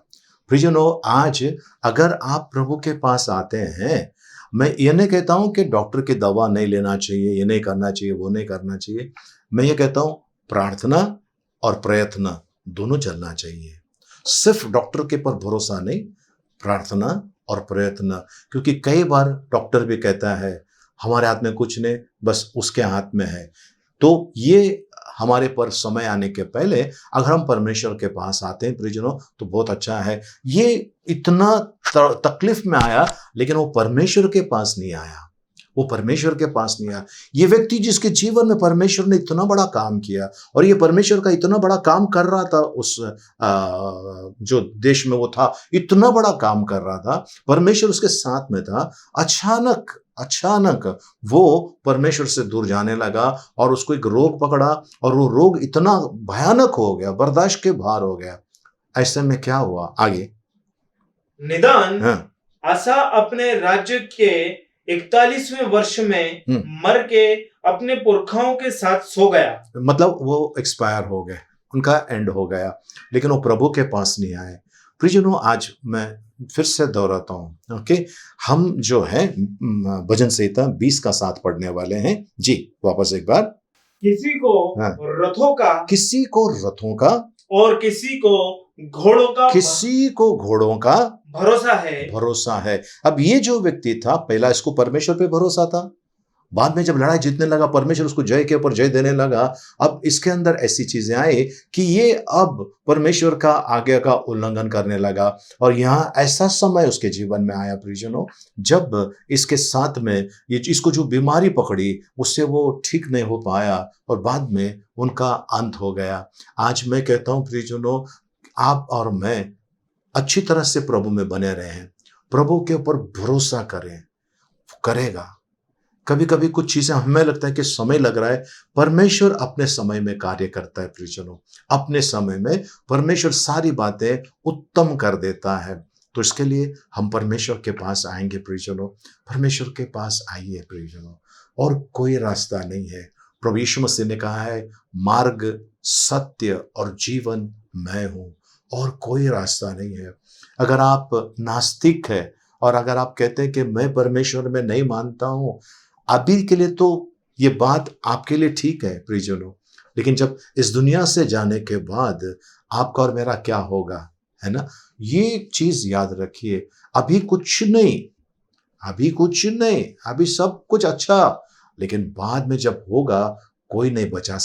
[SPEAKER 1] प्रियजनों, आज अगर आप प्रभु के पास आते हैं, मैं ये नहीं कहता हूं कि डॉक्टर की दवा नहीं लेना चाहिए, ये नहीं करना चाहिए, वो नहीं करना चाहिए। मैं ये कहता हूं प्रार्थना और प्रयत्न दोनों चलना चाहिए। सिर्फ डॉक्टर के पर भरोसा नहीं, प्रार्थना और प्रयत्न। क्योंकि कई बार डॉक्टर भी कहता है हमारे हाथ में कुछ नहीं, बस उसके हाथ में है। तो ये हमारे पर समय आने के पहले अगर हम परमेश्वर के पास आते हैं प्रियजनों तो बहुत अच्छा है। ये इतना तकलीफ में आया लेकिन वो परमेश्वर के पास नहीं आया, वो परमेश्वर के पास नहीं आया। ये व्यक्ति जिसके जीवन में परमेश्वर ने इतना बड़ा काम किया और ये परमेश्वर का इतना बड़ा काम कर रहा था, उस जो देश में वो था इतना बड़ा काम कर रहा था, परमेश्वर उसके साथ में था। अचानक वो परमेश्वर से दूर जाने लगा और उसको एक रोग पकड़ा और वो रोग इतना भयानक हो गया, बर्दाश्त के बाहर हो गया। ऐसे में क्या हुआ आगे?
[SPEAKER 3] निदान
[SPEAKER 1] हाँ,
[SPEAKER 3] आसा अपने राज्य के 41वें वर्ष में मर के अपने पुरखाओं के साथ सो गया।
[SPEAKER 1] मतलब वो एक्सपायर हो गए, उनका एंड हो गया, लेकिन वो प्रभु के पास नहीं आए। प्रियजनों, आज मैं फिर से दोहराता हूं, ओके, हम जो है भजन संहिता 20 का 7 पढ़ने वाले हैं जी। वापस एक बार,
[SPEAKER 3] किसी को
[SPEAKER 1] हाँ।
[SPEAKER 3] रथों का
[SPEAKER 1] किसी को रथों का
[SPEAKER 3] और किसी को घोड़ों का
[SPEAKER 1] भरोसा है। अब ये जो व्यक्ति था, पहला इसको परमेश्वर पे भरोसा था, बाद में जब लड़ाई जीतने लगा परमेश्वर उसको जय के ऊपर जय देने लगा। अब इसके अंदर ऐसी चीजें आई कि ये अब परमेश्वर का आज्ञा का उल्लंघन करने लगा और यहाँ ऐसा समय उसके जीवन में आया प्रियजनों, जब इसके साथ में ये इसको जो बीमारी पकड़ी उससे वो ठीक नहीं हो पाया और बाद में उनका अंत हो गया। आज मैं कहता हूँ प्रियजनों, आप और मैं अच्छी तरह से प्रभु में बने रहें, प्रभु के ऊपर भरोसा करेगा। कभी कभी कुछ चीजें हमें लगता है कि समय लग रहा है, परमेश्वर अपने समय में कार्य करता है प्रियजनों, अपने समय में परमेश्वर सारी बातें उत्तम कर देता है। तो इसके लिए हम परमेश्वर के पास आएंगे प्रियजनों, परमेश्वर के पास आइए प्रियजनों, और कोई रास्ता नहीं है। प्रभु यीशु मसीह ने कहा है, मार्ग सत्य और जीवन मैं हूं, और कोई रास्ता नहीं है। अगर आप नास्तिक है और अगर आप कहते हैं कि मैं परमेश्वर में नहीं मानता हूं, अभी के लिए तो ये बात आपके लिए ठीक है प्रियजनों, लेकिन जब इस दुनिया से जाने के बाद आपका और मेरा क्या होगा, है ना? ये चीज याद रखिए। अभी कुछ नहीं, अभी सब कुछ अच्छा, लेकिन बाद में जब होगा कोई नहीं बचा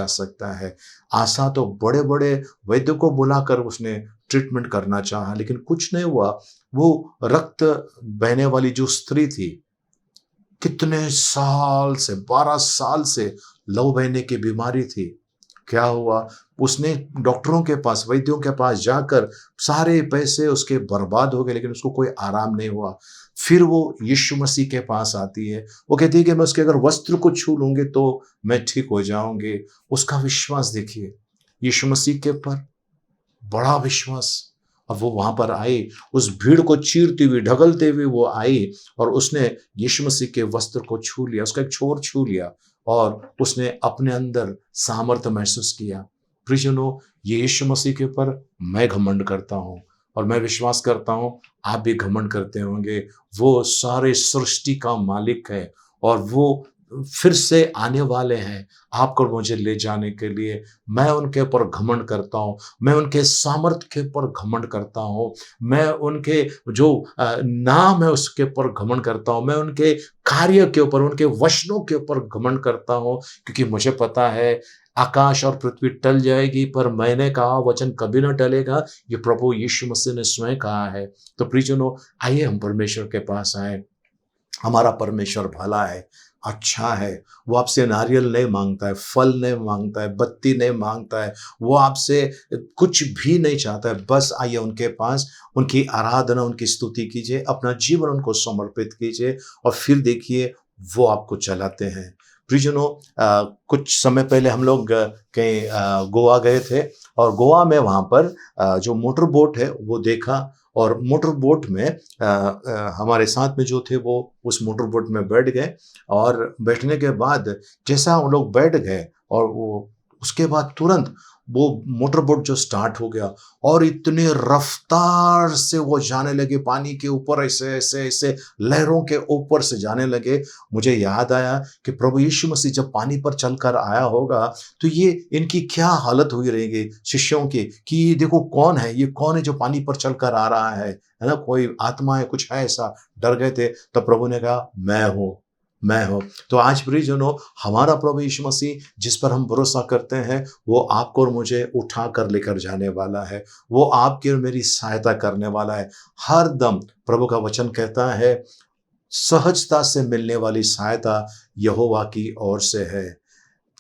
[SPEAKER 1] सकता है। आशा तो बड़े बड़े वैद्यों को बुलाकर उसने ट्रीटमेंट करना चाहा, लेकिन कुछ नहीं हुआ। वो रक्त बहने वाली जो स्त्री थी, कितने साल से 12 साल से लहू बहने की बीमारी थी, क्या हुआ? उसने डॉक्टरों के पास, वैद्यों के पास जाकर सारे पैसे उसके बर्बाद हो गए, लेकिन उसको कोई आराम नहीं हुआ। फिर वो यीशु मसीह के पास आती है, वो कहती है कि मैं उसके अगर वस्त्र को छू लूंगी तो मैं ठीक हो जाऊंगी। उसका विश्वास देखिए, यीशु मसीह के पर बड़ा विश्वास। अब वो वहां पर आई, उस भीड़ को चीरती हुई, ढगलते हुए वो आई और उसने यीशु मसीह के वस्त्र को छू लिया, उसका एक छोर छू लिया और उसने अपने अंदर सामर्थ्य महसूस किया। प्रियजनों, ये यीशु मसीह के ऊपर मैं घमंड करता हूं और मैं विश्वास करता हूं आप भी घमंड करते होंगे। वो सारे सृष्टि का मालिक है और वो फिर से आने वाले हैं आपको मुझे ले जाने के लिए। मैं उनके ऊपर घमंड करता हूँ, मैं उनके सामर्थ्य के ऊपर घमंड करता हूँ, मैं उनके जो नाम है उसके ऊपर घमंड करता हूँ, मैं उनके कार्य के ऊपर, उनके वचनों के ऊपर घमंड करता हूँ, क्योंकि मुझे पता है आकाश और पृथ्वी टल जाएगी पर मैंने कहा वचन कभी ना टलेगा। ये प्रभु यीशु मसीह ने स्वयं कहा है। तो प्रियजनों, आइए हम परमेश्वर के पास आए। हमारा परमेश्वर भला है, अच्छा है। वो आपसे नारियल नहीं मांगता है, फल नहीं मांगता है, बत्ती नहीं मांगता है, वो आपसे कुछ भी नहीं चाहता है। बस आइए उनके पास, उनकी आराधना, उनकी स्तुति कीजिए, अपना जीवन उनको समर्पित कीजिए और फिर देखिए वो आपको चलाते हैं। प्रियजनों, कुछ समय पहले हम लोग कहीं गोवा गए थे और गोवा में वहाँ पर जो मोटर बोट है वो देखा और मोटर बोट में हमारे साथ में जो थे वो उस मोटर बोट में बैठ गए और बैठने के बाद जैसा हम लोग बैठ गए और वो उसके बाद तुरंत वो मोटर बोट जो स्टार्ट हो गया और इतनी रफ्तार से वो जाने लगे पानी के ऊपर, ऐसे ऐसे ऐसे लहरों के ऊपर से जाने लगे। मुझे याद आया कि प्रभु यीशु मसीह जब पानी पर चलकर आया होगा तो ये इनकी क्या हालत हुई रहेगी शिष्यों की, कि ये देखो कौन है, ये कौन है जो पानी पर चलकर आ रहा है ना, कोई आत्मा है, कुछ है ऐसा। डर गए थे। तब प्रभु ने कहा मैं हूँ, मैं हूँ। तो आज प्रियजनों, हमारा प्रभु यीशु मसीह जिस पर हम भरोसा करते हैं वो आपको और मुझे उठा कर लेकर जाने वाला है। वो आपकी और मेरी सहायता करने वाला है। हर दम प्रभु का वचन कहता है सहजता से मिलने वाली सहायता यहोवा की ओर से है।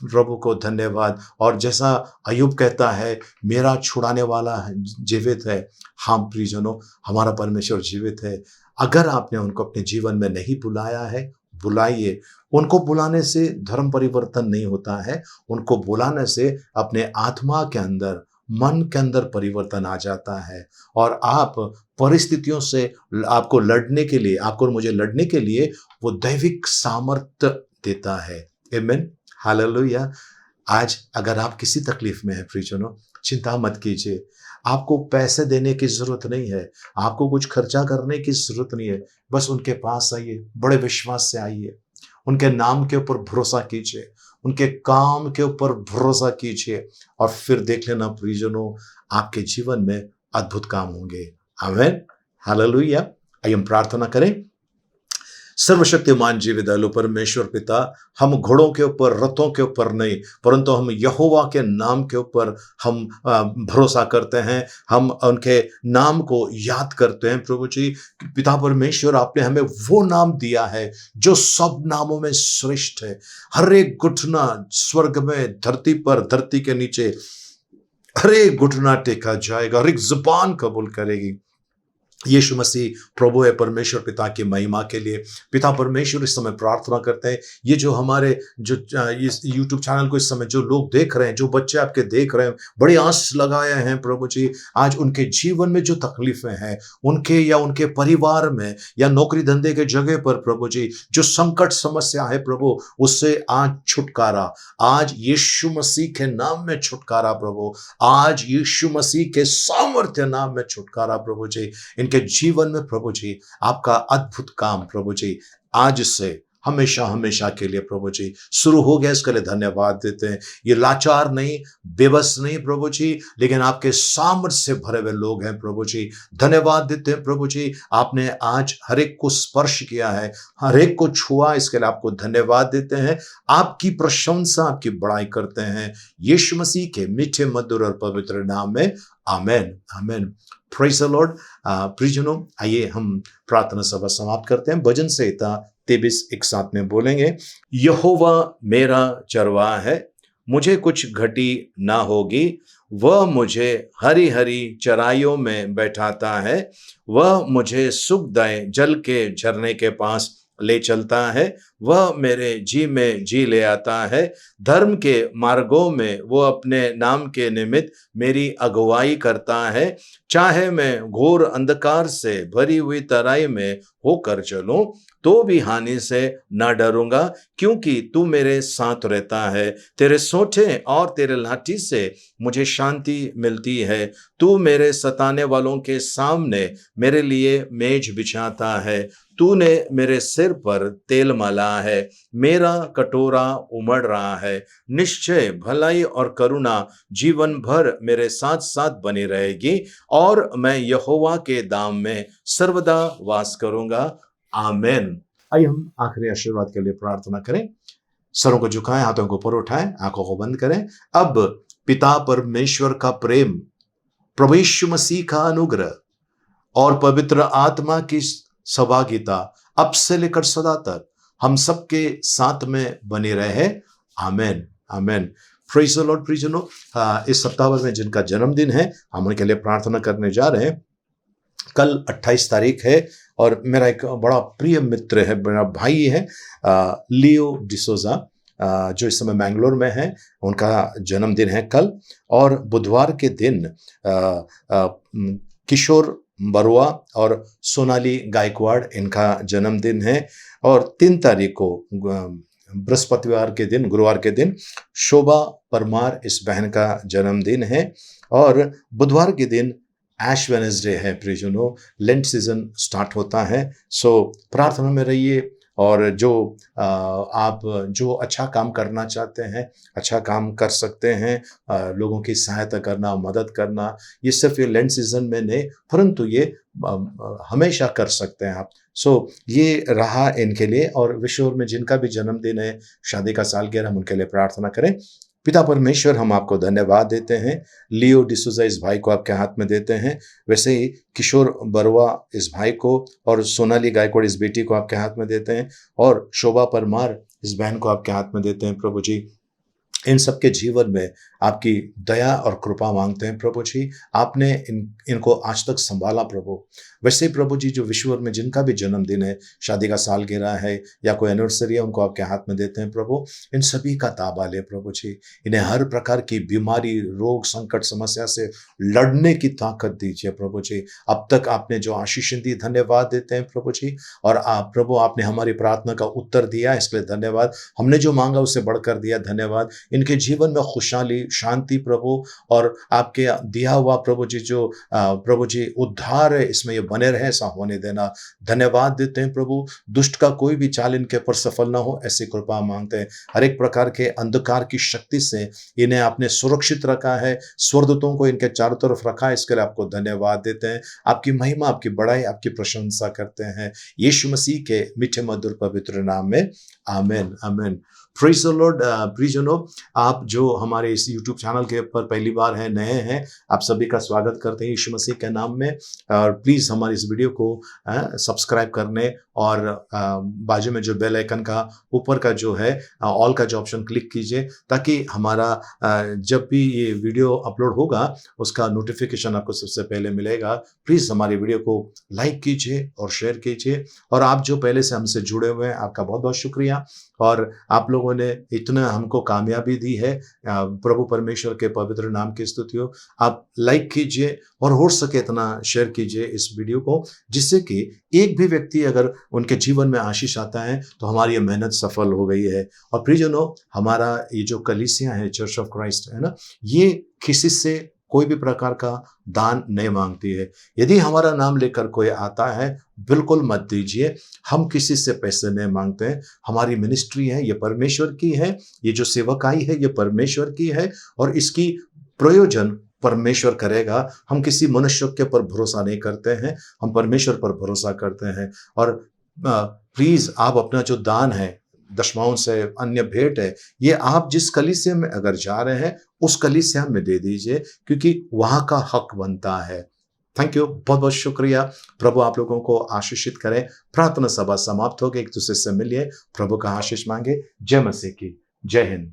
[SPEAKER 1] प्रभु को धन्यवाद। और जैसा अय्यूब कहता है मेरा छुड़ाने वाला जीवित है। हाँ प्रियजनों, हमारा परमेश्वर जीवित है। अगर आपने उनको अपने जीवन में नहीं बुलाया है, बुलाइए। उनको बुलाने से धर्म परिवर्तन नहीं होता है, उनको बुलाने से अपने आत्मा के अंदर, मन के अंदर परिवर्तन आ जाता है और आप परिस्थितियों से आपको लड़ने के लिए, आपको और मुझे लड़ने के लिए वो दैविक सामर्थ्य देता है। आमीन, हालेलुया। आज अगर आप किसी तकलीफ में हैं प्रियजनों, चिंता मत कीजिए। आपको पैसे देने की जरूरत नहीं है, आपको कुछ खर्चा करने की जरूरत नहीं है। बस उनके पास आइए, बड़े विश्वास से आइए, उनके नाम के ऊपर भरोसा कीजिए, उनके काम के ऊपर भरोसा कीजिए और फिर देख लेना प्रियजनों, आपके जीवन में अद्भुत काम होंगे। आमीन, हालेलुया। आइए हम प्रार्थना करें। सर्वशक्तिमान जीवित दयालु परमेश्वर पिता, हम घोड़ों के ऊपर, रथों के ऊपर नहीं, परंतु हम यहोवा के नाम के ऊपर हम भरोसा करते हैं। हम उनके नाम को याद करते हैं। प्रभु जी, पिता परमेश्वर, आपने हमें वो नाम दिया है जो सब नामों में श्रेष्ठ है। हर एक घुटना स्वर्ग में, धरती पर, धरती के नीचे, हर एक घुटना टेका जाएगा, हर एक जुबान कबूल करेगी यीशु मसीह प्रभु है। परमेश्वर पिता की महिमा के लिए पिता परमेश्वर इस समय प्रार्थना करते हैं। ये जो हमारे जो इस यूट्यूब चैनल को इस समय जो लोग देख रहे हैं, जो बच्चे आपके देख रहे हैं, बड़ी आस लगाए हैं प्रभु जी, आज उनके जीवन में जो तकलीफें हैं, उनके या उनके परिवार में या नौकरी धंधे के जगह पर प्रभु जी जो संकट समस्या है प्रभु, उससे आज छुटकारा, आज यीशु मसीह के नाम में छुटकारा प्रभु, आज यीशु मसीह के सामर्थ्य नाम में छुटकारा प्रभु जी। के जीवन में प्रभु जी आपका अद्भुत काम प्रभु जी आज से हमेशा हमेशा के लिए प्रभु जी शुरू हो गया। इसके लिए धन्यवाद देते हैं। ये लाचार नहीं, बेबस नहीं प्रभु जी, लेकिन आपके सामर्थ्य से भरे हुए लोग हैं प्रभु जी। धन्यवाद देते हैं प्रभु जी, आपने आज हर एक को स्पर्श किया है, हर एक को छुआ, इसके लिए आपको धन्यवाद देते हैं। आपकी प्रशंसा, आपकी बड़ाई करते हैं यीशु मसीह के मीठे मधुर और पवित्र नाम में। Amen, amen. Praise the Lord. प्रियजनों, आइए हम प्रार्थना सभा समाप्त करते हैं। भजन संहिता 23 एक साथ में बोलेंगे। यहोवा मेरा चरवाहा है, मुझे कुछ घटी ना होगी। वह मुझे हरी हरी चराइयों में बैठाता है। वह मुझे सुखदायक जल के झरने के पास ले चलता है। वह मेरे जी में जी ले आता है। धर्म के मार्गों में वो अपने नाम के निमित्त मेरी अगुवाई करता है। चाहे मैं घोर अंधकार से भरी हुई तराई में होकर चलूं तो भी हानि से न डरूंगा, क्योंकि तू मेरे साथ रहता है। तेरे सोंठे और तेरे लाठी से मुझे शांति मिलती है। तू मेरे सताने वालों के सामने मेरे लिए मेज बिछाता है। तूने मेरे सिर पर तेल मला है, मेरा कटोरा उमड़ रहा है। निश्चय भलाई और करुणा जीवन भर मेरे साथ साथ बनी रहेगी और मैं यहोवा के धाम में सर्वदा वास करूंगा। आमेन। आइए हम आखिरी आशीर्वाद के लिए प्रार्थना करें। सरों को झुकाएं, हाथों को ऊपर उठाएं, आंखों को बंद करें। अब पिता परमेश्वर का प्रेम, प्रभु यीशु मसीह का अनुग्रह और पवित्र आत्मा की सहभागिता अब से लेकर सदा तक हम सबके साथ में बनी रहे। Amen, amen. Praise the Lord. प्रियजनों, इस सप्ताह भर में जिनका जन्मदिन है हम उनके लिए प्रार्थना करने जा रहे हैं। कल 28 तारीख है और मेरा एक बड़ा प्रिय मित्र है, मेरा भाई है लियो डिसोजा, जो इस समय मैंगलोर में है। उनका जन्मदिन है कल। और बुधवार के दिन किशोर बरुआ और सोनाली गायकवाड़, इनका जन्मदिन है। और 3 तारीख को बृहस्पतिवार के दिन, गुरुवार के दिन शोभा परमार, इस बहन का जन्मदिन है। और बुधवार के दिन ऐश वेडनेसडे है। प्रियजनों, लेंट सीजन स्टार्ट होता है। सो प्रार्थना में रहिए, और जो आप जो अच्छा काम करना चाहते हैं, अच्छा काम कर सकते हैं, लोगों की सहायता करना, मदद करना, ये सिर्फ ये लेंट सीजन में नहीं, परंतु ये हमेशा कर सकते हैं आप। ये रहा इनके लिए, और विश्व में जिनका भी जन्मदिन है, शादी का सालगिरह, हम उनके लिए प्रार्थना करें। पिता परमेश्वर, हम आपको धन्यवाद देते हैं। लियो डिसूजा इस भाई को आपके हाथ में देते हैं, वैसे ही किशोर बरुआ इस भाई को और सोनाली गायकवाड़ इस बेटी को आपके हाथ में देते हैं, और शोभा परमार इस बहन को आपके हाथ में देते हैं। प्रभु जी, इन सबके जीवन में आपकी दया और कृपा मांगते हैं। प्रभु जी, आपने इनको आज तक संभाला प्रभु। वैसे ही प्रभु जी, जो विश्व में जिनका भी जन्मदिन है, शादी का सालगिरह है या कोई एनिवर्सरी है, उनको आपके हाथ में देते हैं प्रभु। इन सभी का ताबा ले प्रभु जी। इन्हें हर प्रकार की बीमारी, रोग, संकट, समस्या से लड़ने की ताकत दीजिए प्रभु जी। अब तक आपने जो आशीष दी, धन्यवाद देते हैं प्रभु जी। और आप प्रभु, आपने हमारी प्रार्थना का उत्तर दिया, इसके लिए धन्यवाद। हमने जो मांगा उससे बढ़कर दिया, धन्यवाद। इनके जीवन में खुशहाली, शांति प्रभु, और आपके दिया हुआ प्रभु जी जो प्रभु जी उद्धार है, इसमें ये बने रहे, ऐसा होने देना। धन्यवाद देते हैं प्रभु। दुष्ट का कोई भी चाल इनके पर सफल ना हो, ऐसी कृपा मांगते हैं। हर एक प्रकार के अंधकार की शक्ति से इन्हें आपने सुरक्षित रखा है, स्वर्गदूतों को इनके चारों तरफ रखा है, इसके लिए आपको धन्यवाद देते हैं। आपकी महिमा, आपकी बड़ाई, आपकी प्रशंसा करते हैं, यीशु मसीह के मीठे मधुर पवित्र नाम में, आमीन, आमीन। Praise the Lord. प्रियजनों, आप जो हमारे इस YouTube चैनल के ऊपर पहली बार हैं, नए हैं, आप सभी का स्वागत करते हैं यीशु मसीह के नाम में। और प्लीज़ हमारी इस वीडियो को सब्सक्राइब करने, और बाजू में जो बेल आइकन का ऊपर का जो है ऑल का जो ऑप्शन क्लिक कीजिए, ताकि हमारा जब भी ये वीडियो अपलोड होगा उसका नोटिफिकेशन आपको सबसे पहले मिलेगा। प्लीज़ हमारी वीडियो को लाइक कीजिए और शेयर कीजिए। और आप जो पहले से हमसे जुड़े हुए हैं, आपका बहुत बहुत शुक्रिया। और आप लोगों ने इतना हमको कामयाबी दी है, प्रभु परमेश्वर के पवित्र नाम की स्तुति हो। आप लाइक कीजिए और हो सके इतना शेयर कीजिए इस वीडियो को, जिससे कि एक भी व्यक्ति अगर उनके जीवन में आशीष आता है तो हमारी ये मेहनत सफल हो गई है। और प्रियजनों, हमारा ये जो कलीसिया है, चर्च ऑफ क्राइस्ट है ना, ये किसी से कोई भी प्रकार का दान नहीं मांगती है। यदि हमारा नाम लेकर कोई आता है, बिल्कुल मत दीजिए। हम किसी से पैसे नहीं मांगते हैं। हमारी मिनिस्ट्री है, ये परमेश्वर की है। ये जो सेवकाई है, ये परमेश्वर की है, और इसकी प्रयोजन परमेश्वर करेगा। हम किसी मनुष्य के पर भरोसा नहीं करते हैं, हम परमेश्वर पर भरोसा करते हैं। और प्लीज, आप अपना जो दान है, दशमाओं से अन्य भेंट है, ये आप जिस कलीसिया में अगर जा रहे हैं उस कलीसिया में दे दीजिए, क्योंकि वहां का हक बनता है। थैंक यू, बहुत बहुत शुक्रिया। प्रभु आप लोगों को आशीषित करें। प्रार्थना सभा समाप्त हो गई। एक दूसरे से मिलिए, प्रभु का आशीष मांगे। जय मसीह की, जय हिंद।